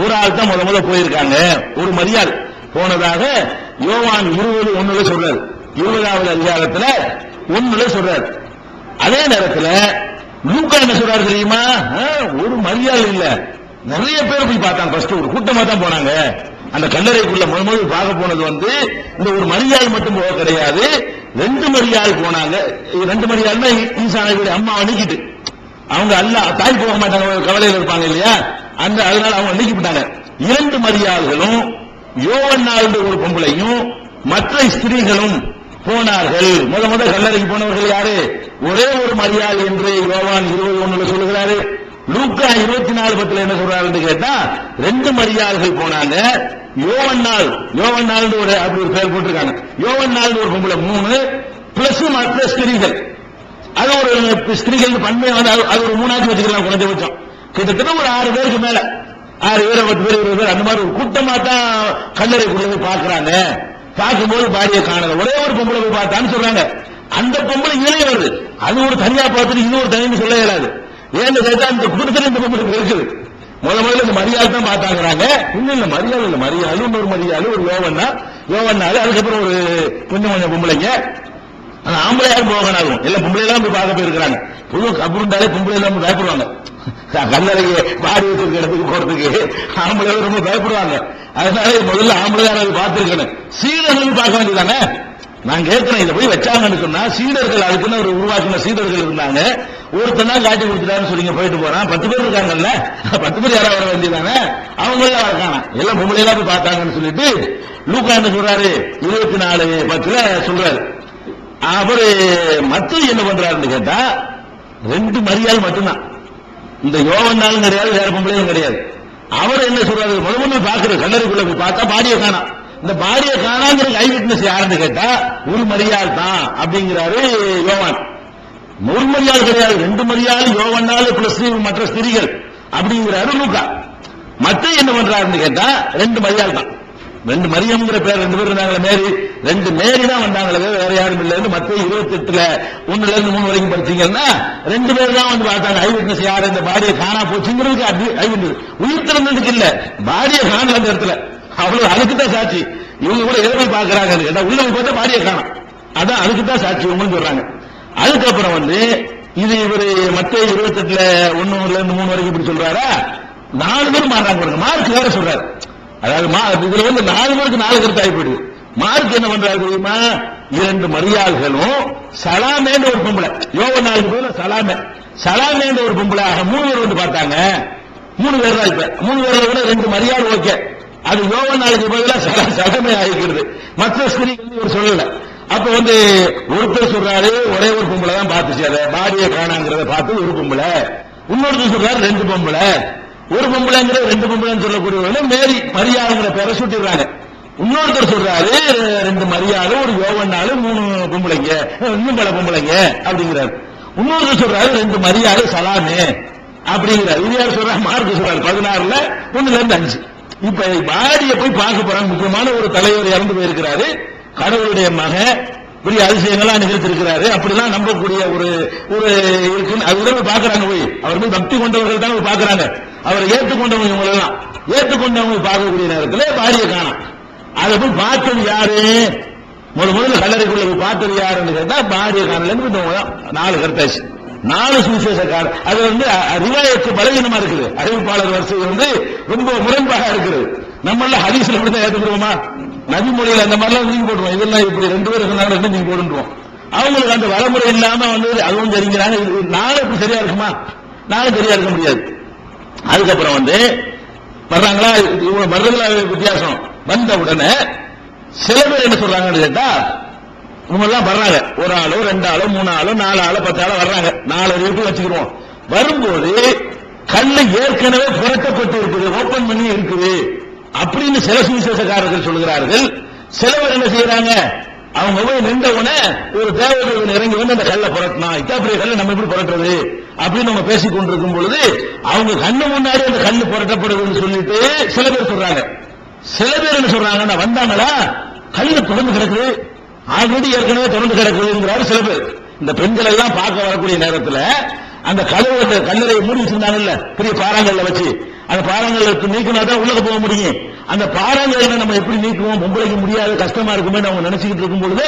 ஒரு ஆள் தான் முதல்ல போயிருக்காங்க. ஒரு மரியாள் போனதாக யோவான் 20:1 சொல்றாரு. 20வது அதிகாரத்துல 1 சொல்றாரு. அதே நேரத்தில் லூக்கா என்ன சொல்றாரு தெரியுமா? ஒரு மரியாள் இல்ல, நிறைய பேர் போய் பார்த்தாங்க. ஃபர்ஸ்ட் ஒரு கூட்டமா தான் போனாங்க. அந்த கல்லறைக்குள்ள முதல் பார்க்க போனது இந்த ஒரு மரியாள் மட்டும் போக கிடையாது, 2 மரியாள் போனாங்க. 2 மரியாள்னா ஈசா நபியுடைய அம்மாவை நீக்கிட்டு, அவங்க தாய் போக மாட்டாங்க, கவலையில் இருப்பாங்க இல்லையா, அதனால அவங்க நீக்கிவிட்டாங்க. 2 மரியாள்களும் யோவன்னாள் ஒரு பொம்பளையும் மற்ற ஸ்திரீகளும் போனார்கள். முத கல்லறைக்கு போனவர்கள் யாரு? ஒரே ஒரு மரியாள் என்று யோவான் 20:1 சொல்லுகிறாரு. லூக்கா 24:10 என்ன சொல்றாரு கேட்டா 2 மரியாள்கள் போனாங்க. யோவன்னாள் ஒரு அப்படி ஒரு பேர் போட்டிருக்காங்க. யோவன்னாள் ஒரு பொம்பளை 3 பிளஸ் மற்ற ஸ்திரீகள், அது ஒரு ஸ்திரீகள் பன்மை அது ஒரு 3 வச்சுக்கலாம் குறைஞ்சபட்சம். கிட்டத்தட்ட ஒரு 6 பேருக்கு மேல, 6 பேர் 10 பேர் 20 பேர் அந்த மாதிரி ஒரு கூட்டமா தான் கல்லறைக்குள்ள போய் பாக்குறாங்க. பார்க்கும்போது பாடியை காணல. ஒரே ஒரு பொம்பளை போய் பார்த்தான்னு சொல்றாங்க. அந்த பொம்பளை இளைய வருது, அது ஒரு தனியா பார்த்துட்டு இது ஒரு தனின்னு சொல்ல இயலாது. ஏன்னு கேட்டா அந்த கூட்டத்தில் இந்த பொம்பளை இருக்குது. முதல்ல இந்த மரியாதை தான் பார்த்தாங்கிறாங்க. இன்னும் இல்ல மரியாதை இல்ல, மரியாதை இன்னொரு மரியாதை ஒரு யோவன்னாள், அதுக்கப்புறம் ஒரு கொஞ்சம் பொம்பளைங்க. ஆம்பளை யாரும் போகணும், எல்லாம் பொம்பளை எல்லாம் போய் பார்க்க போயிருக்கிறாங்க. புது கபருண்டாலே பொம்பளை எல்லாம் பயப்படுவாங்க. கல்லறைக்கு பாடி வச்சிருக்க இடத்துக்கு போறதுக்கு ஆம்பளை ரொம்ப பயப்படுவாங்க. அதனால முதல்ல ஆம்பளை தான் பார்த்திருக்கணும். சீடர்கள் பார்க்க வேண்டியதானே. நான் கேட்கிறேன், இதை போய் வச்சாங்கன்னு சொன்னா சீடர்கள் அதுக்குன்னு ஒரு உருவாக்கின சீடர்கள் இருந்தாங்க. ஒருத்தன் தான் காட்டி கொடுத்துட்டான்னு சொல்லி போயிட்டு போறான். 10 பேர் இருக்காங்கல்ல, 10 பேர் யாராவது வர வேண்டியதானே. அவங்க எல்லாம் வரக்கான எல்லாம் பொம்பளை எல்லாம் போய் பார்த்தாங்கன்னு சொல்லிட்டு லூக்கா என்ன சொல்றாரு 24:10 சொல்றாரு. அவரு மத்த என்ன பண்றாருன்னு கேட்டா 2 மரியாள் மட்டும்தான். இந்த யோவன்னாலும் கிடையாது, வேற பொம்பளையும் கிடையாது. அவர் என்ன சொல்றாரு, முதல்ல பாக்குறது கல்லறைக்குள்ள போய் பார்த்தா பாடியை காணா. இந்த பாடியை காணாங்கிற ஐ விட்னஸ் யாருன்னு கேட்டா ஒரு மரியாள் தான் அப்படிங்கிறாரு யோவான். ஒரு மரியாள் கிடையாது, 2 மரியாள், யோவன்னாள் பிளஸ் மற்ற ஸ்திரீகள் அப்படிங்கிறாரு லூக்கா. மத்த என்ன பண்றாருன்னு கேட்டா 2 மரியாள் தான். 2 மரியம்ங்கிற பேர் 2 பேர் இருந்தாங்களே, மேரி, 2 மேரி தான் வந்தாங்களே, வேற யாரும் இல்லை. மத்த 28 1-3 வரைக்கும் படிச்சீங்கன்னா 2 பேர் தான் வந்து பார்த்தாங்க. ஐ விட்னஸ் யாரு? இந்த பாடியை காணா போச்சுங்கிறதுக்கு ஐ விட்னஸ், உயிர் திறந்ததுக்கு இல்ல, பாடியை காணல அந்த இடத்துல. அவ்வளவு அதுக்குதான் சாட்சி. இவங்க கூட எதை போய் பாக்குறாங்க கேட்டா உள்ள போய் பார்த்தா பாடியை காணும், அதான் அதுக்குதான் சாட்சி இவங்க சொல்றாங்க. அதுக்கப்புறம் இது இவரு மத்த 28 1-3 வரைக்கும் இப்படி சொல்றாரா, 4 பேர் மாறாங்க. மார்க் வேற சொல்றாரு. அதாவது இதுல 4 பேருக்கு 4 கருத்து ஆகி போயிடுது. மார்க் என்ன பண்றாரு தெரியுமா, 2 மரியாள்களும் சலாமேன்ற ஒரு பொம்பளை, யோவன்னாளுக்கு போல சலாமேன்ற ஒரு பொம்பளை, 3 பேர் வந்து பார்த்தாங்க. 3 பேர் தான். இப்ப 3 பேர்ல கூட 2 மரியாள் ஓகே, அது யோவன்னாளுக்கு பதிலாக சலாமே ஆகிக்கிறது. மற்ற ஸ்திரீகள் ஒரு சொல்லல. அப்ப ஒருத்தர் சொல்றாரு ஒரே ஒரு பொம்பளை தான் பார்த்துச்சு, அதை பாடியை காணாங்கிறத பார்த்து ஒரு பொம்பளை. இன்னொருத்தர் சொல்றாரு 2 பொம்பளை. ஒரு பொம்பளைங்கிற 2 பொம்பளைன்னு சொல்லக்கூடிய மேரி மரியாதைங்கிற பேரை சுட்டிடுறாங்க. இன்னொருத்தர் சொல்றாரு 2 மரியாதை, ஒரு யோவன்னாள், 3 பொம்பளைங்க, இன்னும் பல பொம்பளைங்க அப்படிங்கிறாரு. இன்னொருத்தர் சொல்றாரு 2 மரியாதை சலாமே அப்படிங்கிறார். இது யார் சொல்றாரு? மார்க் சொல்றாரு 16 1-5. இப்ப பாடியை போய் பார்க்க போறாங்க. முக்கியமான ஒரு தலைவர் இறந்து போயிருக்கிறாரு, கடவுளுடைய மகன், பெரிய அதிசயங்கள்லாம் நிகழ்த்திருக்கிறாரு, அப்படிலாம் நம்பக்கூடிய ஒரு இருக்கு. அதுதான் பாக்குறாங்க. போய் அவர் போய் பக்தி கொண்டவர்கள் தான் பாக்குறாங்க. அவரை ஏற்றுக்கொண்டவங்க இவங்க எல்லாம் ஏற்றுக்கொண்டவங்க பார்க்கக்கூடிய நேரத்தில் பாடியை காணும். அதை போய் பார்த்தது யாரு? முதல்ல கல்லறைக்குள்ள போய் பார்த்தது யாருன்னு கேட்டா பாடியை காணலன்னு 4 கருத்தாச்சு. 4 சுவிசேஷக்காரர். அது ரிவாயத்து பலவீனமா இருக்குது. அறிவிப்பாளர் வரிசை ரொம்ப முரண்பாக இருக்குது. நம்மள ஹதீஸ்ல மட்டும் ஏற்றுக்கிறோமா? நபி மொழியில் அந்த மாதிரிலாம் நீங்க போடுவோம். இதெல்லாம் இப்படி 2 பேர் சொன்னாங்க, 2 நீங்க போடுவோம். அவங்களுக்கு அந்த வரைமுறை இல்லாம அதுவும் தெரிஞ்சாங்க. நானும் இப்படி சரியா இருக்குமா? நானும் சரியா இருக்க முடியாது. அதுக்கப்புறம் வர்றாங்களா, இவங்க வர்றதுல வித்தியாசம். வந்த உடனே சில பேர் என்ன சொல்றாங்கன்னு கேட்டா, இவங்க எல்லாம் வர்றாங்க, 1 ஆளோ 2 ஆளோ 3 ஆளோ 4 ஆளோ 10 ஆளோ வர்றாங்க. 4 வீட்டு வச்சுக்கிறோம். வரும்போது கல்லு ஏற்கனவே புரட்டப்பட்டு இருக்குது, ஓபன் பண்ணி இருக்குது அப்படின்னு சில சுவிசேஷக்காரர்கள் சொல்கிறார்கள். சிலவர் என்ன செய்யறாங்க, அவங்க போய் நின்ற உடனே ஒரு தேவதூதன் இறங்கி அந்த கல்லை புரட்டினா, இத்தாப்பிரிய கல்லை நம்ம எப்படி புரட்டுறது அப்படின்னு அவங்க பேசிக் கொண்டிருக்கும் பொழுது அவங்க கண்ணு முன்னாடி அந்த கல்லு புரட்டப்படுதுன்னு சொல்லிட்டு சில பேர் சொல்றாங்க. சில பேர் என்ன சொல்றாங்கன்னா, வந்தாங்களா கல்லு தொடர்ந்து கிடக்குது, ஆல்ரெடி ஏற்கனவே தொடர்ந்து கிடக்குதுங்கிறாரு சில பேர். இந்த பெண்கள் எல்லாம் பார்க்க வரக்கூடிய நேரத்தில் அந்த கல்லறையை மூடி வச்சிருந்தாங்கல்ல பெரிய பாறாங்கல்ல வச்சு, அந்த பாறாங்கல்ல நீக்கினா தான் உள்ள போக முடியும். அந்த பாறாங்கல்ல நம்ம எப்படி நீக்குவோம், பொம்பளைக்கு முடியாது, கஷ்டமா இருக்குமே அவங்க நினைச்சுக்கிட்டு இருக்கும் பொழுது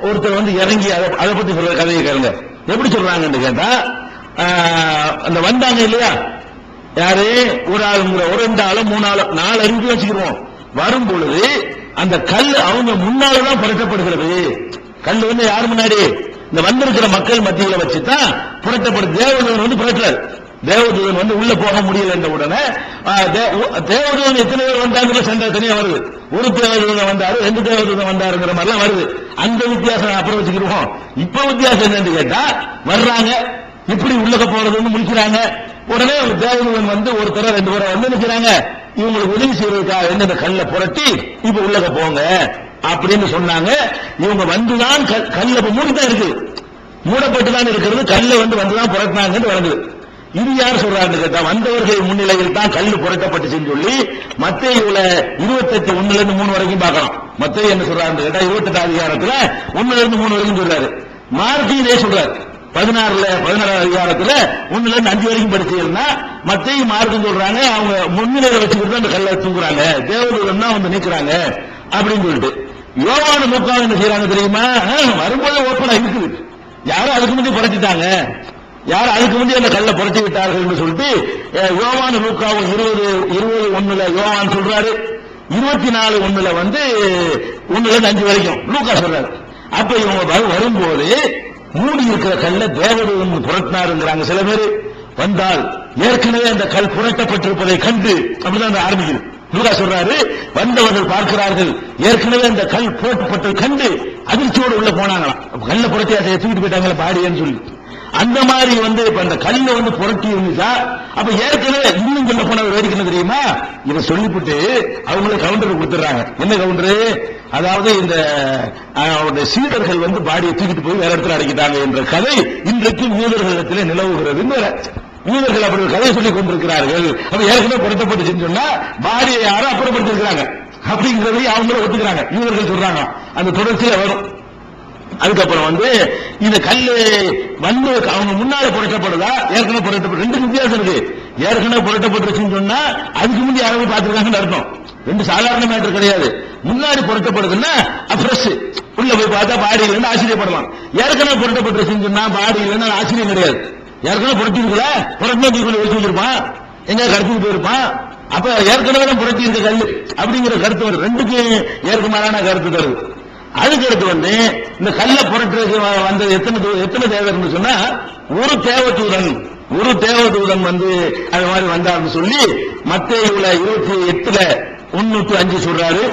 ஒருத்தர் வந்து இறங்கி அதை பத்தி சொல்ற கதையை கேளுங்க. எப்படி சொல்றாங்கன்னு கேட்டா, அந்த வந்தாங்க இல்லையா, யாரு ஒரு ஆளுங்கிற ஒரு 2 ஆளு 3 ஆளு 4 அறிஞ்சு வச்சுக்கிறோம். வரும் பொழுது அந்த கல் அவங்க முன்னால்தான் புரட்டப்படுகிறது. கல் வந்து யார் முன்னாடி, இந்த வந்திருக்கிற மக்கள் மத்தியில வச்சுதான் புரட்டப்படுது. தேவதூதன் வந்து புரட்டுறாரு. தேவதூதன் வந்து உள்ள போக முடியல என்ற உடனே தேவதூதன் எத்தனை பேர் வந்தாங்க சண்டை தனியா வருது. ஒரு தேவதூதன் வந்தாரு, 2 தேவதூதன் வந்தாருங்கிற மாதிரிலாம் வருது. அந்த வித்தியாசம் அப்புறம் வச்சுக்கிடுவோம். இப்ப வித்தியாசம் என்னன்னு கேட்டா, வர்றாங்க இப்படி உள்ளக போறதுன்னு முடிக்கிறாங்க. உடனே தேவதூதன் வந்து ஒருத்தர 2 பேரை வந்து நிற்கிறாங்க, இவங்களுக்கு உதவி செய்வதற்காக இந்த கல்லை புரட்டி இப்ப உள்ளக போங்க அப்படின்னு சொன்னாங்க. இவங்க வந்துதான் கல்ல மூடிதான் இருக்கு, மூடப்பட்டுதான் இருக்கிறது, கல்ல வந்துதான் புரட்டினாங்கன்னு வருது. இது யார் சொல்றாருன்னு கேட்டா, வந்தவர்கள் முன்னிலையில் தான் கல்லு புரட்டப்பட்டுச்சுன்னு சொல்லி மத்தேயுல 28:1-3 வரைக்கும் பார்க்கலாம். மத்தேயு என்ன சொல்றாருன்னு கேட்டா 28 அதிகாரத்துல 1-3 வரைக்கும் சொல்றாரு. மார்க்கு இதே சொல்றாரு. 16 அதிகாரத்துல 1-5 வரைக்கும் படிச்சீங்கன்னா மத்தேயு மார்க்கும் சொல்றாங்க, அவங்க முன்னிலையில வச்சுக்கிட்டு அந்த கல்லை தூக்குறாங்க, தேவதூதன் தான் வந்து நிக்கிறாங்க அப்படின்னு சொல்லிட்டு. யோவானு லூக்காவும் என்ன செய்யறாங்க தெரியுமா, வரும்போது ஓப்பனா இருக்குது, யாரும் அதுக்கு முந்தைய புரட்டிட்டாங்க, யாரும் அதுக்கு முந்தைய அந்த கல்லை புரட்டி விட்டார்கள் என்று சொல்லிட்டு யோவானு லூக்காவும் 20:1 யோவான் சொல்றாரு, 24:1 வந்து 1-5 வரைக்கும் லூக்கா சொல்றாரு. அப்ப இவங்க வரும்போது மூடி இருக்கிற கல்ல தேவதூதன் புரட்டினாருங்கிறாங்க சில பேர். வந்தால் ஏற்கனவே அந்த கல் புரட்டப்பட்டிருப்பதை கண்டு அப்படிதான் ஆரம்பிக்குது. லூக்கா சொல்றாரு, வந்தவர்கள் பார்க்கிறார்கள் ஏற்கனவே அந்த கல் புரட்டப்பட்டதை கண்டு அதிர்ச்சியோடு உள்ள போனாங்களாம். கல்ல புரட்டி அதை தூக்கிட்டு போயிட்டாங்களா பாடியன்னு சொல்லி. அந்த மாதிரி இப்ப அந்த கல்ல புரட்டி இருந்துச்சா, அப்ப ஏற்கனவே இன்னும் சொல்ல போன வேடிக்கை தெரியுமா, இதை சொல்லிவிட்டு அவங்களுக்கு கவுண்டர் கொடுத்துறாங்க. என்ன கவுண்டரு, அதாவது இந்த சீடர்கள் பாடியை தூக்கிட்டு போய் வேற இடத்துல அடைக்கிட்டாங்க என்ற கதை இன்றைக்கு யூதர்களிடத்திலே நிலவுகிறது. யூதர்கள் அப்படி ஒரு கதையை சொல்லிக் கொண்டிருக்கிறார்கள். அப்ப ஏற்கனவே புரட்டப்பட்டுச்சுன்னு சொன்னா பாடியை யாரும் அப்புறப்படுத்திருக்கிறாங்க அப்படிங்கிறதை அவங்களும் ஒத்துக்கிறாங்க. யூதர்கள் சொல்றாங்க, அந்த தொடர்ச்சியில வரும். அதுக்கப்புறம் இந்த கல்லு அவங்க முன்னால புரட்டப்படுதா ஏற்கனவே புரட்டப்பட்டு, 2 வித்தியாசம் இருக்கு. ஏற்கனவே புரட்டப்பட்டுருச்சுன்னு சொன்னா அதுக்கு முந்தைய அளவு பார்த்திருக்காங்கன்னு அர்த்தம். 2 சாதாரண மேட்டர் கிடையாது. முன்னாடி புரட்டப்படுதுன்னா ஃப்ரெஷ், உள்ள போய் பார்த்தா பாடி இல்லைன்னு ஆச்சரியப்படலாம். ஏற்கனவே புரட்டப்பட்டுருச்சுன்னு சொன்னா பாடி இல்லைன்னு ஆச்சரியம் கிடையாது. ஏற்கனவே புரட்டிருக்கல, புரட்டினா தூக்கி வச்சு வச்சிருப்பான், எங்க கடத்திட்டு போயிருப்பான். அப்ப ஏற்கனவே தான் புரட்டி இருக்க கல்லு அப்படிங்கிற கருத்து வருது. 2க்கு ஏற்கமான கருத்து தருது. அதுக்கு அடுத்து இந்த கல்ல புரட்டுறதுக்கு வந்தது எத்தனை தேவர்னு சொன்னா, ஒரு தேவதூதன் அது மாதிரி வந்தார்னு சொல்லி மத்தேயுல 28:1-5 சொல்றாரு.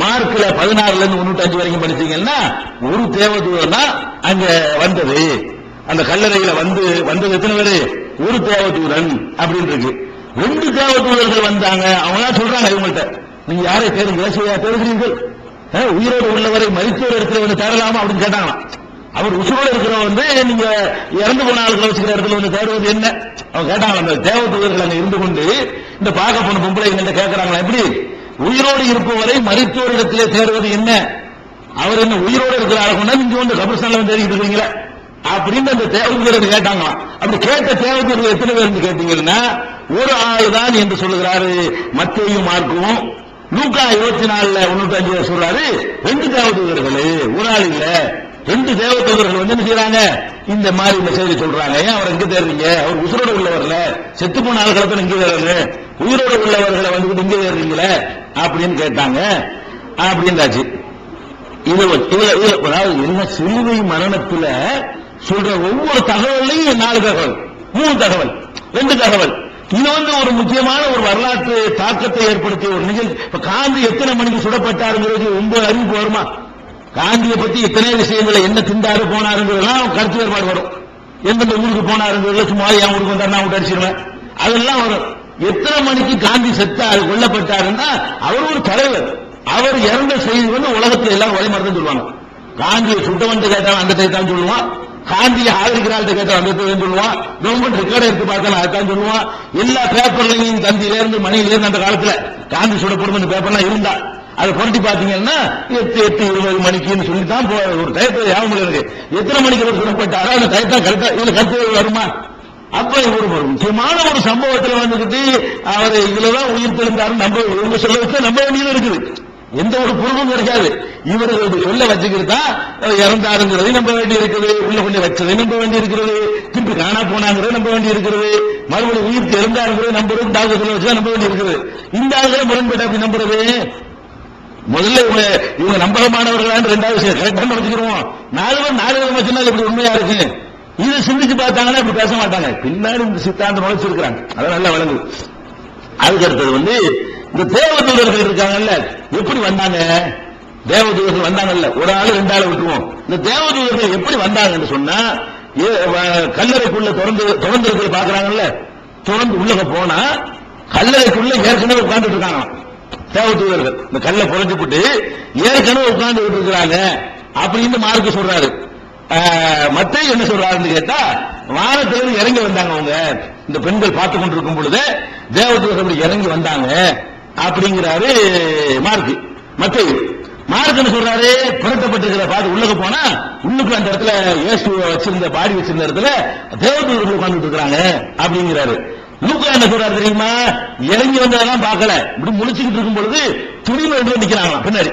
மார்க்ல 16-1-5 வரைக்கும் படிச்சீங்கன்னா ஒரு தேவதூதன் தான் அங்க வந்தது. அந்த கல்லறையில வந்தது எத்தனை பேரு, ஒரு தேவதூதன் அப்படின்னு இருக்கு. 2 தேவதூதர்கள் வந்தாங்க. அவங்க சொல்றாங்க இவங்கள்ட்ட, நீங்க யாரை தேடுகிறீர்கள், உயிரோடு உள்ளவரை மரித்தோர் இடத்துல தேடலாமா அப்படின்னு கேட்டாங்க. அவர் உசுரோடு இருக்கிற நீங்க இறந்து போன ஆளுகளை வச்சுக்கிற இடத்துல தேடுவது என்ன அவங்க கேட்டாங்க. அந்த தேவதூதர்கள் அங்க இருந்து கொண்டு இந்த பார்க்க போன பொம்பளை கேட்கிறாங்களா, எப்படி உயிரோடு இருப்பவரை மரித்தோர் இடத்திலே தேடுவது என்ன, அவர் என்ன உயிரோடு இருக்கிற ஆளை கொண்டா நீங்க கபர்ஸ்தான்ல தேடிட்டு இருக்கீங்களா அப்படின்னு அந்த தேவதூதர்கள் கேட்டாங்க. அப்படி கேட்ட தேவதூதர்கள் எத்தனை பேர் கேட்டீங்கன்னா, ஒரு ஆள் தான் என்று சொல்லுகிறாரு மத்தேயு மார்க்கும். லூக்கா 24:1-5 சொல்றாரு 2 தேவதூதர்கள், ஒரு ஆள் இல்ல, 2 தேவதூதர்கள் என்ன செய்யறாங்க, இந்த மாதிரி இந்த செய்தி சொல்றாங்க. ஏன் அவர் எங்க தேடுறீங்க, அவர் உசுரோடு உள்ளவர்ல, செத்து போன ஆள்களை இங்க தேடுறது, உயிரோடு உள்ளவர்களை இங்க தேடுறீங்களே அப்படின்னு கேட்டாங்க. அப்படின்னாச்சு. அதாவது என்ன, சிலுவை மரணத்துல சொல்ற ஒவ்வொரு தகவலையும் 4 தகவல், 3 தகவல், 2 தகவல். இது ஒரு முக்கியமான ஒரு வரலாற்று தாக்கத்தை ஏற்படுத்திய ஒரு நிகழ்ச்சி. இப்ப காந்தி எத்தனை மணிக்கு சுடப்பட்டாருங்கிறது 9 அறிவிப்பு வருமா, காந்தியை பத்தி எத்தனை விஷயங்களை, என்ன திண்டாரு போனாருங்கிறதெல்லாம் கருத்து வேறுபாடு வரும். எந்தெந்த ஊருக்கு போனாருங்கிறதுல சும்மா என் ஊருக்கு வந்தாரு நான் விட்டு அடிச்சிருவேன், அதெல்லாம் வரும். எத்தனை மணிக்கு காந்தி செத்தாரு கொல்லப்பட்டாருன்னா அவர் ஒரு தலைவர், அவர் இறந்த செய்தி உலகத்தில் எல்லாம் ஒரே மாதிரி தான் சொல்லுவாங்க. காந்தியை சுட்டவன் கேட்டாலும் அந்த டைத்தான் சொல்லுவான், காந்தியை ஆதரிக்கிறாள் கேட்டால் அந்த சொல்லுவான், கவர்மெண்ட் ரெக்கார்டு எடுத்து பார்த்தாலும் அதுதான் சொல்லுவான். எல்லா பேப்பர்லையும் தந்தியில இருந்து மணியில இருந்து அந்த காலத்துல காந்தி சுடப்படும் பேப்பர்லாம் இருந்தா அதை புரட்டி பாத்தீங்கன்னா 8:20 மணிக்குன்னு சொல்லித்தான் ஒரு டயத்தை ஞாபகம் இருக்கு. எத்தனை மணிக்கு அவர் சொல்லப்பட்டாரோ அந்த டயத்தா கரெக்டா இதுல கருத்து வருமா? அப்ப ஒரு முக்கியமான ஒரு சம்பவத்தில் வந்துகிட்டு அவர் இதுலதான் உயிர் தெளிந்தாரு இவங்க சொல்ல வச்சு நம்ப வேண்டியது இருக்குது. எந்த ஒரு பொருளும் கிடைக்காது. இவர்களுடைய சொல்ல வச்சுக்கிட்டு இறந்தாருங்கிறதை நம்ப வேண்டி இருக்குது, உள்ள கொண்டு வச்சதை நம்ப வேண்டி இருக்கிறது, திருப்பி காணா போனாங்கிறத நம்ப வேண்டி இருக்கிறது, மறுபடியும் உயிர் தெரிந்தாருங்கிறத நம்புறது, டாக்டர் சொல்ல வச்சு நம்ப வேண்டி இருக்குது. இந்த ஆளுகளை முரண்பட்டு அப்படி நம்புறது. முதல்ல இவங்க நம்பகமானவர்களான்னு ரெண்டாவது விஷயம் கரெக்டாக வச்சுக்கிறோம். 4 பேர் வச்சுனாலும் இப்படி உண்மையா இருக்கு. இது சிந்திச்சு பார்த்தாங்கன்னா இப்படி பேச மாட்டாங்க. பின்னாடி இந்த சித்தாந்தம் நுழைச்சிருக்கிறாங்க. அதான் நல்லா வழங்குது. அதுக்கு அடுத்தது இந்த தேவதூதர்கள் இருக்காங்கல்ல, எப்படி வந்தாங்க? தேவதூதர்கள் வந்தாங்கல்ல, ஒரு ஆளு 2 ஆளை விட்டுருவோம். இந்த தேவதூதர்கள் எப்படி வந்தாங்கன்னு சொன்னா, கல்லறைக்குள்ள திறந்து பாக்குறாங்கல்ல, திறந்து உள்ள போனா கல்லறைக்குள்ள ஏற்கனவே உட்கார்ந்துட்டு இருக்காங்க தேவதூதர்கள். இந்த கல்லை புரட்டி போட்டு ஏற்கனவே உட்கார்ந்து இருக்கிறாங்க அப்படின்னு மார்க்கு சொல்றாரு. மத்தேயு என்ன சொல்றாருன்னு கேட்டா, வானத்திலிருந்து இறங்கி வந்தாங்க அவங்க, இந்த பெண்கள் பார்த்து கொண்டிருக்கும் பொழுது தேவதூதர்கள் இறங்கி வந்தாங்க அப்படிங்கிறாரு மார்க்கு. மத்தேயு மார்க் என்ன சொல்றாரு, புரட்டப்பட்டிருக்கிற பார்த்து உள்ளுக்கு போனா உள்ளுக்கு அந்த இடத்துல இயேசு வச்சிருந்த பாடி வச்சிருந்த இடத்துல தேவதூதர்கள் உட்கார்ந்துட்டு இருக்கிறாங்க அப்படிங்கிறாரு. லூக்கா என்ன சொல்றாரு தெரியுமா, இறங்கி வந்ததெல்லாம் பார்க்கல, இப்படி முழிச்சுக்கிட்டு இருக்கும் பொழுது துணிமணி நிக்கிறாங்களாம், பின்னாடி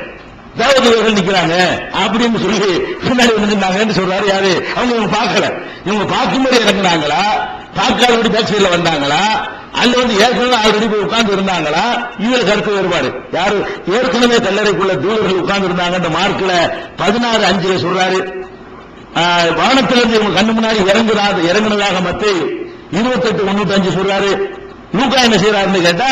தேவதூதர்கள் நிக்கிறாங்க அப்படின்னு சொல்லி பின்னாடி வந்துருந்தாங்கன்னு சொல்றாரு. யாரு அவங்க? இவங்க பார்க்கல, இவங்க பார்க்கும்போது இறங்குனாங்களா, பார்க்காதபடி பேக் சைட்ல வந்தாங்களா, அல்ல ஏற்கனவே ஆல்ரெடி போய் உட்கார்ந்து இருந்தாங்களா? இதுல கருத்து வேறுபாடு. யாரு ஏற்கனவே கல்லறைக்குள்ள தூதர்கள் உட்கார்ந்து இருந்தாங்க மார்க்ல 16:5 சொல்றாரு. வானத்திலிருந்து இவங்க கண்ணு முன்னாடி இறங்குனதாக மத்தேயு 28:95 சொல்றாரு. லூக்கா என்ன செய்யறாருன்னு கேட்டா,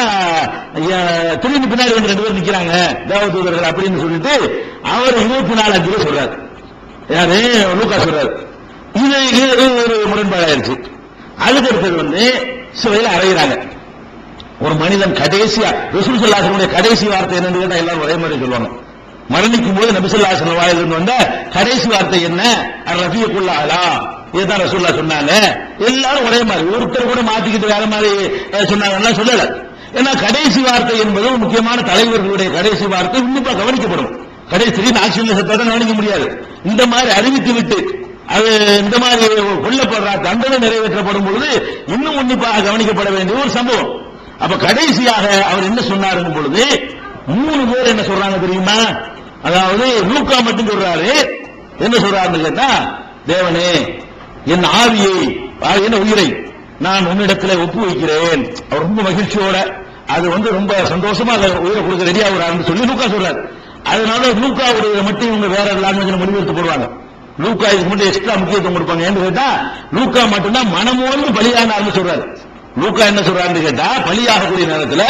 திரும்பி பின்னாடி 2 பேர் நிக்கிறாங்க தேவதூதர்கள் அப்படின்னு சொல்லிட்டு அவர் 24:5 சொல்றாரு. யாரு? லூக்கா சொல்றாரு. இது ஒரு முரண்பாடாயிருச்சு. அதுக்கு அடுத்தது சிலையில அறையிறாங்க. ஒரு மனிதன் கடைசியா ரசூல் ஸல்லல்லாஹு அலைஹி வஸல்லம் கடைசி வார்த்தை என்னன்னு கேட்டா எல்லாரும் ஒரே மாதிரி சொல்லுவாங்க. மரணிக்கும் போது நபி ஸல்லல்லாஹு அலைஹி வஸல்லம் வாயிலிருந்து வந்த கடைசி வார்த்தை என்ன? ரஃபீக்குல் அலா. இதுதான் ரசூலுல்லாஹ் சொன்னாங்க. எல்லாரும் ஒரே மாதிரி, ஒருத்தர் கூட மாத்திக்கிட்டு வேற மாதிரி சொன்னாங்கன்னா சொல்லல. ஏன்னா கடைசி வார்த்தை என்பது முக்கியமான தலைவர்களுடைய கடைசி வார்த்தை உன்னிப்பா கவனிக்கப்படும். கடைசி ஆட்சியில் சத்தத்தை கவனிக்க முடியாது. இந்த மாதிரி அறிவித்து விட்டு அது இந்த மாதிரி கொல்லப்படுற தண்டனை நிறைவேற்றப்படும் பொழுது இன்னும் உன்னிப்பாக கவனிக்கப்பட வேண்டிய ஒரு சம்பவம். அப்ப கடைசியாக அவர் என்ன சொன்னாருங்கும் பொழுது 3 பேர் என்ன சொல்றாங்க தெரியுமா? அதாவது லூக்கா மட்டும் சொல்றாரு. என்ன சொல்றாருன்னு கேட்டா, தேவனே என் ஆவியை, என்ன உயிரை நான் உன்னிடத்தில் ஒப்பு வைக்கிறேன். அவர் ரொம்ப மகிழ்ச்சியோட அது ரொம்ப சந்தோஷமா உயிரை கொடுக்க ரெடி ஆகுறாருன்னு சொல்லி லூக்கா சொல்றாரு. அதனால லூக்காவுடைய மட்டும் இவங்க வேற லாங்குவேஜ்ல மொழிபெயர்த்து போடுவாங்க. லூக்கா இதுக்கு மட்டும் எக்ஸ்ட்ரா முக்கியத்துவம் கொடுப்பாங்க. ஏன்னு கேட்டா லூக்கா மட்டும்தான் மனமோந்து பலியானார்னு சொல்றாரு. லூக்கா என்ன சொல்றாருன்னு கேட்டா, பலியாகக்கூடிய நேரத்தில்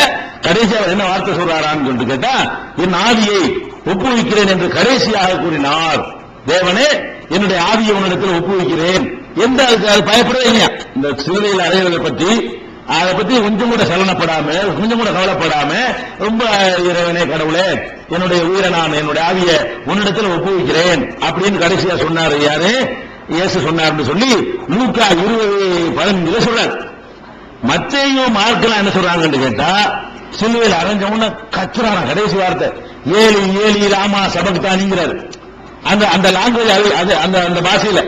கடைசியா என்ன வார்த்தை சொல்றாரான்னு சொல்லிட்டு கேட்டா, என் ஆவியை ஒப்புவிக்கிறேன் என்று கடைசியாக கூறினார். தேவனே என்னுடைய ஆவியை உன்னிடத்தில் ஒப்புவிக்கிறேன் என்று அது பயப்படவே இல்லையா? இந்த சிலுவையில் அறைவதை பற்றி அதை பத்தி கொஞ்சம் கூட சலனப்படாம, கொஞ்சம் கூட கவலைப்படாம ரொம்ப இறைவனே கடவுளே என்னுடைய உயிரை நான் என்னுடைய ஆவியை உன்னிடத்தில் ஒப்புவிக்கிறேன் அப்படின்னு கடைசியா சொன்னாரு. யாரு? இயேசு சொன்னார்னு சொல்லி லூக்கா 20:15 சொல்றாரு. மத்தேயு மார்க்கெல்லாம் என்ன சொல்றாங்கன்னு கேட்டா, சிலுவையில் அரைஞ்சவன கத்துறான கடைசி வார்த்தை ஏலி ஏலி ராமா சபக்தானிங்கிறாரு. அந்த லாங்குவேஜ் அந்த பாஷையில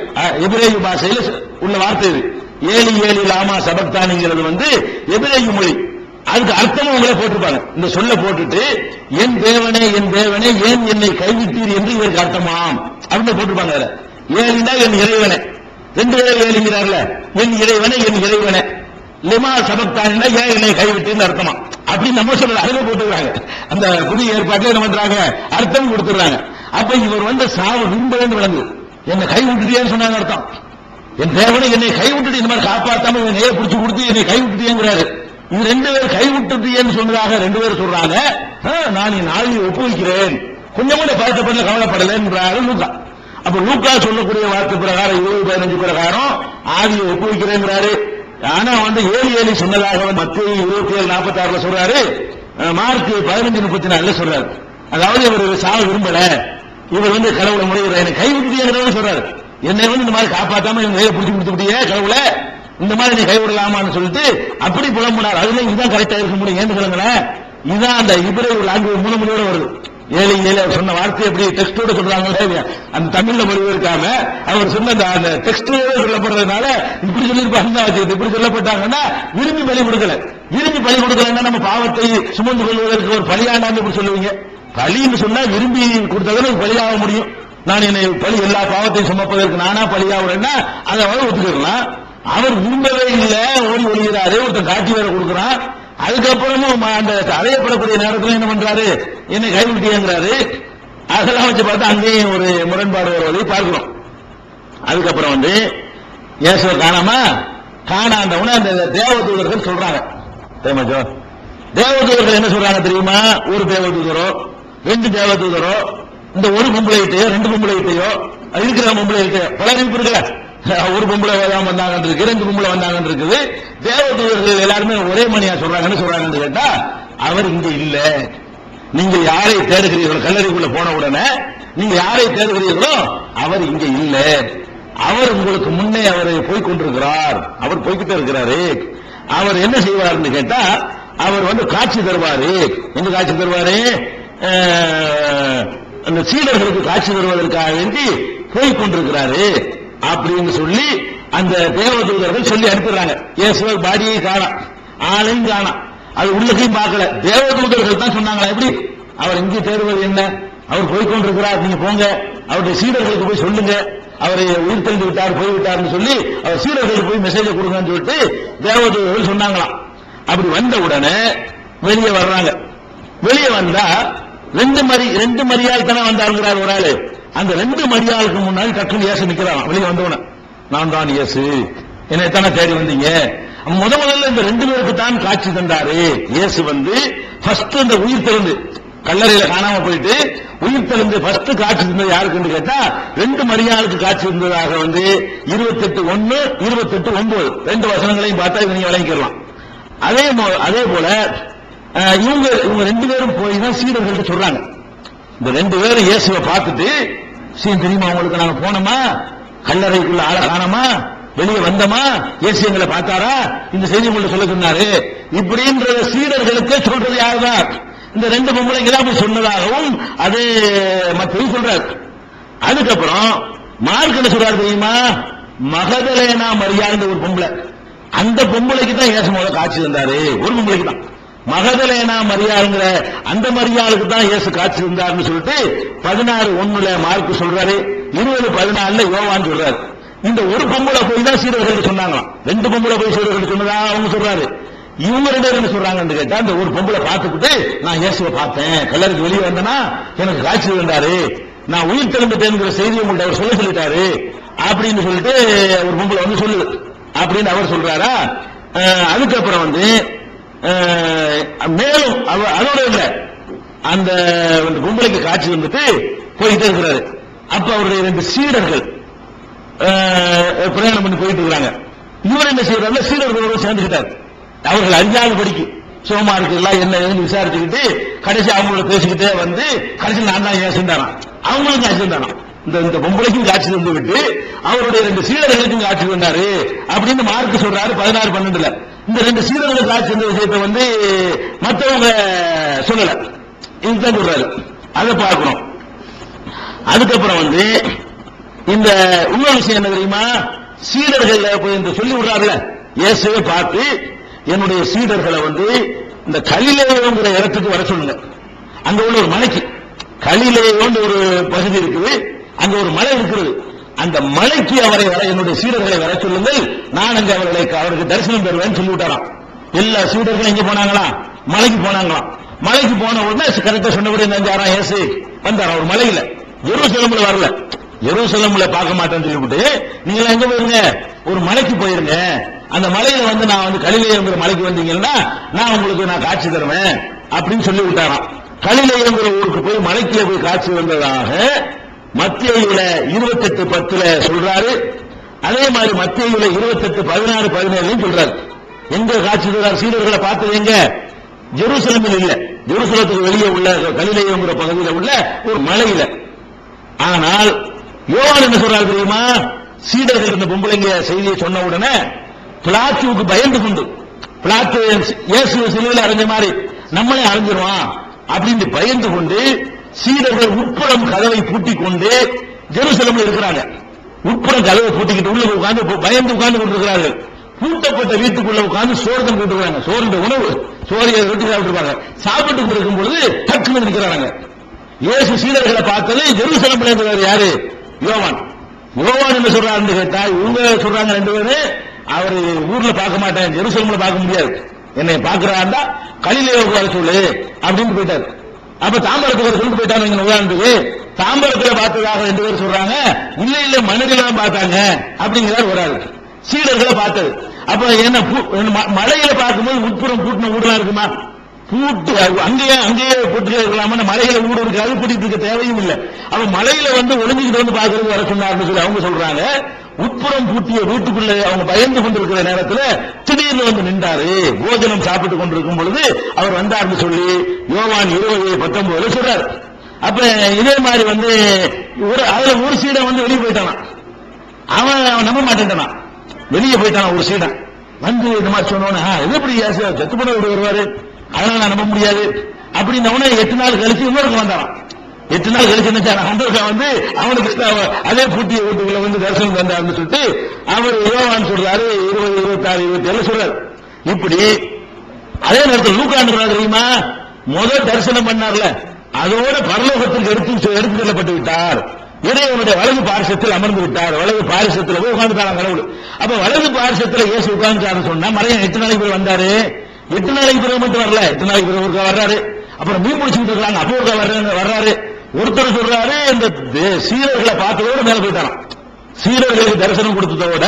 எபிரேயு பாஷையில உள்ள வார்த்தை இது. ஏலி ஏலி ராமா சபக்தானிங்கிறது எபிரேயு மொழி. அதுக்கு அர்த்தமும் உங்களே போட்டிருப்பாங்க. இந்த சொல்ல போட்டுட்டு என் தேவனே ஏன் என்னை கைவிட்டீர் என்று இதற்கு அர்த்தமாம் அப்படின்னு போட்டிருப்பாங்க. ஏலினா என் இறைவனே, 2 பேர் ஏலிங்கிறார்ல, என் இறைவனே லிமா சபக்தானினா ஏன் என்னை கைவிட்டீர்னு அர்த்தமா. அப்படி நம்ம சொல்ல அறிவு போட்டுக்கிறாங்க. அந்த புதிய ஏற்பாட்டில் என்ன பண்றாங்க, அர்த்தம் கொடுத்துறாங்க. அப்ப இவர் சாவ விரும்பலன்னு விளங்கு, என்னை கைவிட்டுட்டேன்னு சொன்னாங்க அர்த்தம். என் தேவனை என்னை கைவிட்டுட்டு இந்த மாதிரி காப்பாத்தாம என்னையே பிடிச்சு கொடுத்து என்னை கைவிட்டுட்டேங்கிறாரு. இது 2 பேர் கைவிட்டுட்டேன்னு சொன்னதாக 2 பேர் சொல்றாங்க. நான் என் ஆவியை ஒப்புவிக்கிறேன், கொஞ்சம் கூட பதட்டப்படல கவலைப்படலன்றாரு லூக்கா. அப்ப லூக்கா சொல்லக்கூடிய வார்த்தை பிரகாரம் 20:15 பிரகாரம் ஆவியை ஒப்புவிக்கிறேங்கிறாரு. ஆனா ஏலி சொன்னதாக மத்தேயு 27:46 சொல்றாரு. மார்க் 15:34 சொல்றாரு. அதாவது இவர் சாவ விரும்பல, இவர் கடவுளை முறையிற என்னை கைவிட்டுட்டே சொல்றாரு. என்னை இந்த மாதிரி காப்பாத்தாம இவங்க பிடிச்சி கொடுத்துட்டே கடவுளை இந்த மாதிரி நீ கைவிடலாமான்னு சொல்லிட்டு அப்படி புலம்புனார். அதுல இதுதான் கரெக்டா இருக்க முடியும். ஏன்னு சொல்லுங்களேன், இதுதான் அந்த இப்ரேயு லாங்குவேஜ் 3 மொழியோட வருது. ஏழை ஏழை அவர் சொன்ன வார்த்தை எப்படி டெக்ஸ்டோட சொல்றாங்களே அந்த தமிழ்ல மொழிபெயர்க்காம அவர் சொன்ன அந்த டெக்ஸ்டோட சொல்லப்படுறதுனால இப்படி சொல்லியிருப்பாங்க. இப்படி சொல்லப்பட்டாங்கன்னா விரும்பி பலி கொடுக்கல. விரும்பி பலி கொடுக்கலன்னா நம்ம பாவத்தை சுமந்து கொள்வதற்கு ஒரு பலியாண்டான்னு இப்படி சொல்லுவீங்க. பலின்னு சொன்னா விரும்பி கொடுத்ததான் பலியாக முடியும். நான் என்னை பலி எல்லா பாவத்தையும் சுமப்பதற்கு நானா பலியாகிறேன்னா அதை அவர் ஒத்துக்கலாம். அவர் விரும்பவே இல்லை, ஓடி ஒழிகிறாரு, ஒருத்தன் காட்சி வேற கொடுக்குறான். அதுக்கப்புறமும் அந்த அறையப்படக்கூடிய நேரத்தில் என்ன பண்றாரு, என்னை கைவிட்டியங்கிறாரு. அதெல்லாம் வச்சு பார்த்தா அங்கேயும் ஒரு முரண்பாடு வருவதை பார்க்கிறோம். அதுக்கப்புறம் இயேசுவை காணாண்டவன அந்த தேவதூதர்கள் சொல்றாங்க. தேவதூதர்கள் என்ன சொல்றாங்க தெரியுமா? ஒரு தேவதூதரோ 2 தேவதூதரோ இந்த ஒரு பொம்பளைகிட்டையோ 2 பொம்பளைகிட்டையோ இருக்கிற பொம்பளைகிட்டையோ பல அறிவிப்பு இருக்குல்ல, ஒரு பொம்பளை வந்தாங்க இருக்கு, 2 பொம்பளை வந்தாங்க இருக்குது. தேவதூதர்கள் எல்லாருமே ஒரே மணியா சொல்றாங்கன்னு கேட்டா அவர் இங்க இல்ல. நீங்க யாரை தேடுகிறீர்களோ, கல்லறைக்குள்ள போன உடனே நீங்க யாரை தேடுகிறீர்களோ அவர் இங்க இல்ல. அவர் உங்களுக்கு முன்னே அவர் போய்கொண்டிருக்கிறார். அவர் போய்கிட்டே இருக்கிறாரு. அவர் என்ன செய்வார்னு கேட்டா அவர் காட்சி தருவாரு. எங்க காட்சி தருவாரு? அந்த சீடர்களுக்கு காட்சி தருவதற்காக வேண்டி போய்கொண்டிருக்கிறாரு அப்படின்னு சொல்லி அந்த தேவதூதர்கள் சொல்லி அனுப்புறாங்க. இயேசுவை பாடியை காணா, ஆளையும் காணா, அது உள்ளதையும் பார்க்கல. தேவதூதர்கள் தான் சொன்னாங்களா எப்படி அவர் இங்கே தேடுவது என்ன, அவர் போய்கொண்டிருக்கிறார், நீங்க போங்க, அவருடைய சீடர்களுக்கு போய் சொல்லுங்க, அவரை உயிர் தெளிந்து விட்டார், போய்விட்டார்னு சொல்லி அவர் சீடர்களுக்கு போய் மெசேஜ் கொடுங்கன்னு சொல்லிட்டு தேவதூதர்கள் சொன்னாங்களாம். அப்படி வந்த உடனே வெளியே வர்றாங்க. வெளியே வந்தா 2 மரியாள் தானே வந்தாருங்கிறார் ஒரு ஆளு. அந்த 2 மரியாளுக்கு முன்னாடி டக்குன்னு இயேசு நிக்கிறான். வெளியே வந்தவன, நான் தான் இயேசு, என்னைத்தானே தேடி வந்தீங்க. முதல்ல இந்த 2 பேருக்கு தான் காட்சி தந்தாரு. இயேசு ஃபர்ஸ்ட் அந்த உயிர் தெளிந்து கல்லறையில காணாம போயிட்டு உயிர் தெளிந்து ஃபர்ஸ்ட் காட்சி தந்தது யாருக்குன்னு கேட்டா 2 மரியாளுக்கு காட்சி இருந்ததாக 28:1, 28:9 2 வசனங்களையும் பார்த்தா இவங்க விளங்கிக்கலாம். அதே போல இவங்க 2 பேரும் போய் தான் சீடர்கள்ட்ட சொல்றாங்க. இந்த 2 பேரும் இயேசுவை பார்த்துட்டு, தெரியுமா உங்களுக்கு நாங்க போனோமா, கல்லறைக்குள்ள ஆள காணோமா, வெளியே வந்தோமா, இயேசு எங்களை பார்த்தாரா, இந்த செய்தி உங்களை சொல்ல சொன்னாரு இப்படின்ற சீடர்களுக்கு சொல்றது யாருதான்? இந்த 2 பொம்பளைங்க தான் போய் சொன்னதாகவும் அது மற்றவங்க சொல்றாரு. அதுக்கப்புறம் மார்க் என்ன சொல்றாரு தெரியுமா? மகதலேனா மரியாதை ஒரு பொம்பளை, அந்த பொம்பளைக்கு தான் இயேசு முதல்ல காட்சி தந்தாரு. ஒரு பொம்பளைக்கு தான், மகதலேனா மரியாளுங்கிற அந்த மரியாளுக்கு தான் இயேசு காட்சி தந்தாருன்னு சொல்லிட்டு 16:1 மார்க் சொல்றாரு, 20:14 யோவான் சொல்றாரு. இந்த ஒரு பொம்பளை போய் தான் சீடர்கள் சொன்னாங்களாம். 2 பொம்பளை போய் சீடர்கள் சொன்னதா அவங்க சொல்றாரு. இவங்க 2 பேரும் என்ன சொல்றாங்கன்னு கேட்டா, இந்த ஒரு பொம்பளை பார்த்துக்கிட்டு நான் இயேசுவை பார்த்தேன், கல்லறைக்கு வெளியே வந்தனா எனக்கு காட்சி தந்தாரு, நான் உயிர் தெளிந்துட்டேங்கிற செய்தி உங்கள்ட்ட அவர் சொல்லிட்டாரு அப்படின்னு சொல்லிட்டு ஒரு பொம்பளை சொல்லுது அப்படின்னு அவர் சொல்றாரா. அதுக்கப்புறம் மேலும் அதோட இல்ல, அந்த பொம்பளைக்கு காட்சி போயிட்டே இருக்கிறாரு. அப்ப அவருடைய 2 சீடர்கள் பிரயாணம் பண்ணி போயிட்டு இருக்கிறாங்க. இவர் என்ன செய்யறாரு, சீடர்களோடு சேர்ந்துக்கிட்டார். அவர்கள் அறியாத படிக்கு சோமா இருக்குல்லாம் என்ன விசாரிச்சுக்கிட்டு கடைசி அவங்களோட பேசிக்கிட்டே கடைசி நான் தான் ஏசுந்தாராம், அவங்களும் காட்சி தந்தாராம். இந்த பொம்பளைக்கும் காட்சி தந்து விட்டு அவருடைய 2 சீடர்களுக்கும் காட்சி தந்தாரு அப்படின்னு மார்க் சொல்றாரு 16:12. இந்த 2 சீடர்களுக்கு காட்சி தந்த விஷயத்தை மற்றவங்க சொல்லல, இதுதான் சொல்றாரு. அதை பார்க்கணும். அதுக்கப்புறம் இந்த இன்னொரு விஷயம் என்ன தெரியுமா? சீடர்கள் போய் சொல்லி விடுறாருல, இயேசுவை பார்த்து என்னுடைய சீடர்களை இந்த கலிலேயோங்கிற இடத்துக்கு வர சொல்லுங்க. அங்க உள்ள ஒரு மலைக்கு, கலிலேயோன்னு ஒரு பகுதி இருக்குது, அங்க ஒரு மலை இருக்கிறது. அந்த மலைக்கு அவரை என்னுடைய சீடர்களை வர சொல்லுங்கள், நான் அங்க அவருக்கு தரிசனம் தருவேன் சொல்லி விட்டாராம். எல்லா சீடர்களும் எங்க போனாங்களா? மலைக்கு போனாங்களாம். மலைக்கு போன உடனே கரெக்டா சொன்னபடி நஞ்சாராம் இயேசு வந்தாராம். ஒரு மலையில, எருசலேம்ல வரல, எருசலேம்ல பார்க்க மாட்டேன்னு சொல்லிவிட்டு நீங்க எங்க போயிருங்க, ஒரு மலைக்கு போயிருங்க. அந்த மலையில நான் கலிலேயங்கிற மலைக்கு வந்தீங்கன்னா நான் உங்களுக்கு காட்சி தருவேன் அப்படின்னு சொல்லி விட்டாராம். கலிலேயங்கிற ஊருக்கு போய் மலைக்கு போய் காட்சி வந்ததாக மத்தேயுல 28:10 சொல்றாரு. அதே மாதிரி மத்தேயுல 28:16-17 சொல்றாரு. எங்க காட்சி தரார்? சீடர்களை பார்த்தது எங்க? ஜெருசலேமில் இல்ல, ஜெருசலத்துக்கு வெளியே உள்ள கலிலேயங்கிற பகுதியில் உள்ள ஒரு மலையில. ஆனால் யோவான் என்ன சொல்றாரு தெரியுமா? சீடர்கள் இந்த பொம்பளைங்க செய்தியை சொன்ன உடனே பிளாத்துவுக்கு பயந்து கொண்டு, பிளாத்து இயேசு சிலுவையில் அரைஞ்ச மாதிரி நம்மளே அரைஞ்சிருவான் அப்படின்னு பயந்து கொண்டு சீடர்கள் உட்புறம் கதவை பூட்டிக் கொண்டு ஜெருசலம்ல இருக்கிறாங்க. உட்புறம் கதவை பூட்டிக்கிட்டு உள்ள உட்கார்ந்து பயந்து உட்கார்ந்து கொண்டிருக்கிறார்கள். பூட்டப்பட்ட வீட்டுக்குள்ள உட்கார்ந்து சோறு தான் போட்டுருக்காங்க. சோறுடைய உணவு சோறையை ரொட்டி சாப்பிட்டுருப்பாங்க. சாப்பிட்டு இருக்கும் பொழுது டக்குன்னு நிற்கிறாங்க. இயேசு சீடர்களை பார்த்தது ஜெருசலம்ல இருந்தவர் யாரு? யோவான். யோவான் என்ன சொல்றாருன்னு கேட்டா, இவங்க சொல்றாங்க ரெண்டு பேரு, அவரு ஊர்ல பார்க்க மாட்டேன், ஜெருசலம்ல பார்க்க முடியாது, என்னை பார்க்கிறாண்டா கலிலேவுக்கு வர சொல்லு அப்படின்னு போயிட்டாரு. அப்ப தாம்பரத்துக்கு சொல்லிட்டு போயிட்டாங்க. உதாரணத்துக்கு தாம்பரத்துல பார்த்ததாக ரெண்டு பேர் சொல்றாங்க, இல்ல இல்ல மனிதெல்லாம் பார்த்தாங்க அப்படிங்கிறார் ஒரு ஆள். சீடர்களை பார்த்தது. அப்ப என்ன மலையில பார்க்கும்போது உட்புறம் பூட்டின ஊடலாம் இருக்குமா? பூட்டு அங்கேயே பூட்டு இருக்கலாமா? மலையில ஊடு இருக்காது, பூட்டிட்டு இருக்க தேவையும் இல்லை. அப்ப மலையில வந்து ஒளிஞ்சுக்கிட்டு வந்து பாக்குறது வர சொன்னார்னு சொல்லி அவங்க சொல்றாங்க. உட்புறம் பூட்டிய வீட்டுக்குள்ள அவங்க பயந்து கொண்டிருக்கிற நேரத்தில் திடீர்னு வந்து நின்றாரு. போஜனம் சாப்பிட்டு கொண்டிருக்கும் பொழுது அவர் வந்தார்னு சொல்லி யோவான் 20:19 சொல்றாரு. அப்ப இதே மாதிரி வந்து அதுல ஒரு சீடன் வந்து வெளியே போயிட்டானா, அவன் நம்ப மாட்டேன்டானா, வெளியே போயிட்டானா ஒரு சீடன் வந்து இந்த மாதிரி சொன்னோன்னு, இது எப்படி செத்து பண்ண வருவாரு, அதனால நான் நம்ப முடியாது அப்படின்னு 8 நாள் கழிச்சு இன்னொருக்கு வந்தான். 8 நாள் கழிச்சு என்ன வந்து அவனுக்கு அதே பூட்டிய வீட்டுக்குள்ள வந்து தரிசனம் வந்தாருன்னு சொல்லிட்டு அவர் யோவான் சொல்றாரு 20, 26, 27 சொல்றாரு. இப்படி அதே நேரத்தில் லூக்கா தெரியுமா, முதல் தரிசனம் பண்ணார்ல, அதோட பரலோகத்திற்கு எடுத்து செல்லப்பட்டு விட்டார். இறைவனுடைய வலது பாரிசத்தில் அமர்ந்து விட்டார். வலது பாரிசத்தில் போய் உட்கார்ந்துட்டாங்க கடவுள். அப்ப வலது பாரிசத்தில் இயேசு உட்கார்ந்துட்டாருன்னு சொன்னா மறைய 8 நாளைக்கு பிறகு வந்தாரு. 8 நாளைக்கு பிறகு மட்டும் வரல, 8 நாளைக்கு பிறகு ஒருக்கா வர்றாரு. அப்புறம் மீன் பிடிச்சிட்டு இருக்காங்க, அப்போ ஒருக்கா வர்றாரு. ஒருத்தர் சொல்றாரு, இந்த சீரர்களை பார்த்ததோட மேல போயிட்டாராம். சீரர்களுக்கு தரிசனம் கொடுத்ததோட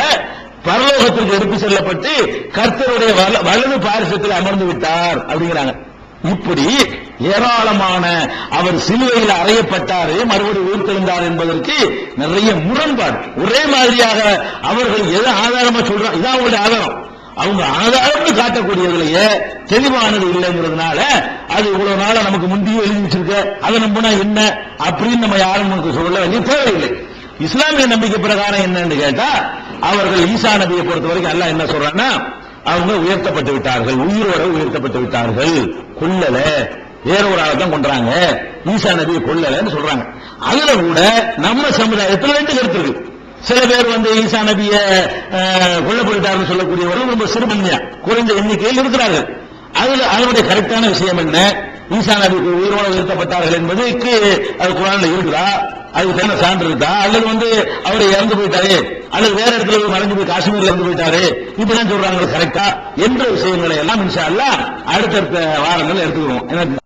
பரலோகத்திற்கு எடுத்து செல்லப்பட்டு கர்த்தருடைய வலது பாரிசத்தில் அமர்ந்து விட்டார் அப்படிங்கிறாங்க. இப்படி ஏராளமான அவர் சிலுவையில் அறையப்பட்டாரு, மறுபடியும் உயிர்த்தெழுந்தார் என்பதற்கு நிறைய முரண்பாடு. ஒரே மாதிரியாக அவர்கள் எதை ஆதாரமா சொல்றாங்க, இதான் அவங்களுடைய ஆதாரம். அவங்க ஆதாரம்னு காட்டக்கூடியதுலயே தெளிவானது இல்லைங்கிறதுனால அது இவ்வளவு நாள நமக்கு முந்தைய எழுதி வச்சிருக்க, அதை நம்பினா என்ன அப்படின்னு நம்ம யாரும் நமக்கு சொல்ல வேண்டிய தேவையில்லை. இஸ்லாமிய நம்பிக்கை பிரகாரம் என்னன்னு கேட்டா, அவர்கள் ஈசா நபியை பொறுத்த வரைக்கும் அல்லாஹ் என்ன சொல்றான்னா, அவங்க உயர்த்தப்பட்டு விட்டார்கள், உயிரோட உயர்த்தப்பட்டு விட்டார்கள், கொல்லல, வேற ஒரு ஆளை தான் கொன்றாங்க, ஈசா நபியை கொல்லலன்னு சொல்றாங்க. அதுல கூட நம்ம சமுதாயத்தில் 2 கருத்து இருக்கு. சில பேர் வந்து ஈசா நபிய கொல்லப்பட்டார்கள் சொல்லக்கூடியவர்கள் ரொம்ப சிறுமன்மையா குறைந்த எண்ணிக்கையில் இருக்கிறார்கள். அதுல அதனுடைய கரெக்டான விஷயம் என்ன, ஈசா நபிக்கு உயிரோடு உயர்த்தப்பட்டார்கள் என்பதுக்கு அது குர்ஆன்ல இருக்குதா, அதுக்கு என்ன சான்று இருக்கா, அல்லது வந்து அவர் இறந்து போயிட்டாரு, அல்லது வேற இடத்துல மறைஞ்சு போய் காஷ்மீர்ல இறந்து போயிட்டாரு, இப்படிதான் சொல்றாங்க கரெக்டா என்ற விஷயங்களை எல்லாம் இன்ஷா அல்லாஹ் அடுத்தடுத்த வாரங்கள் எடுத்துக்கிறோம்.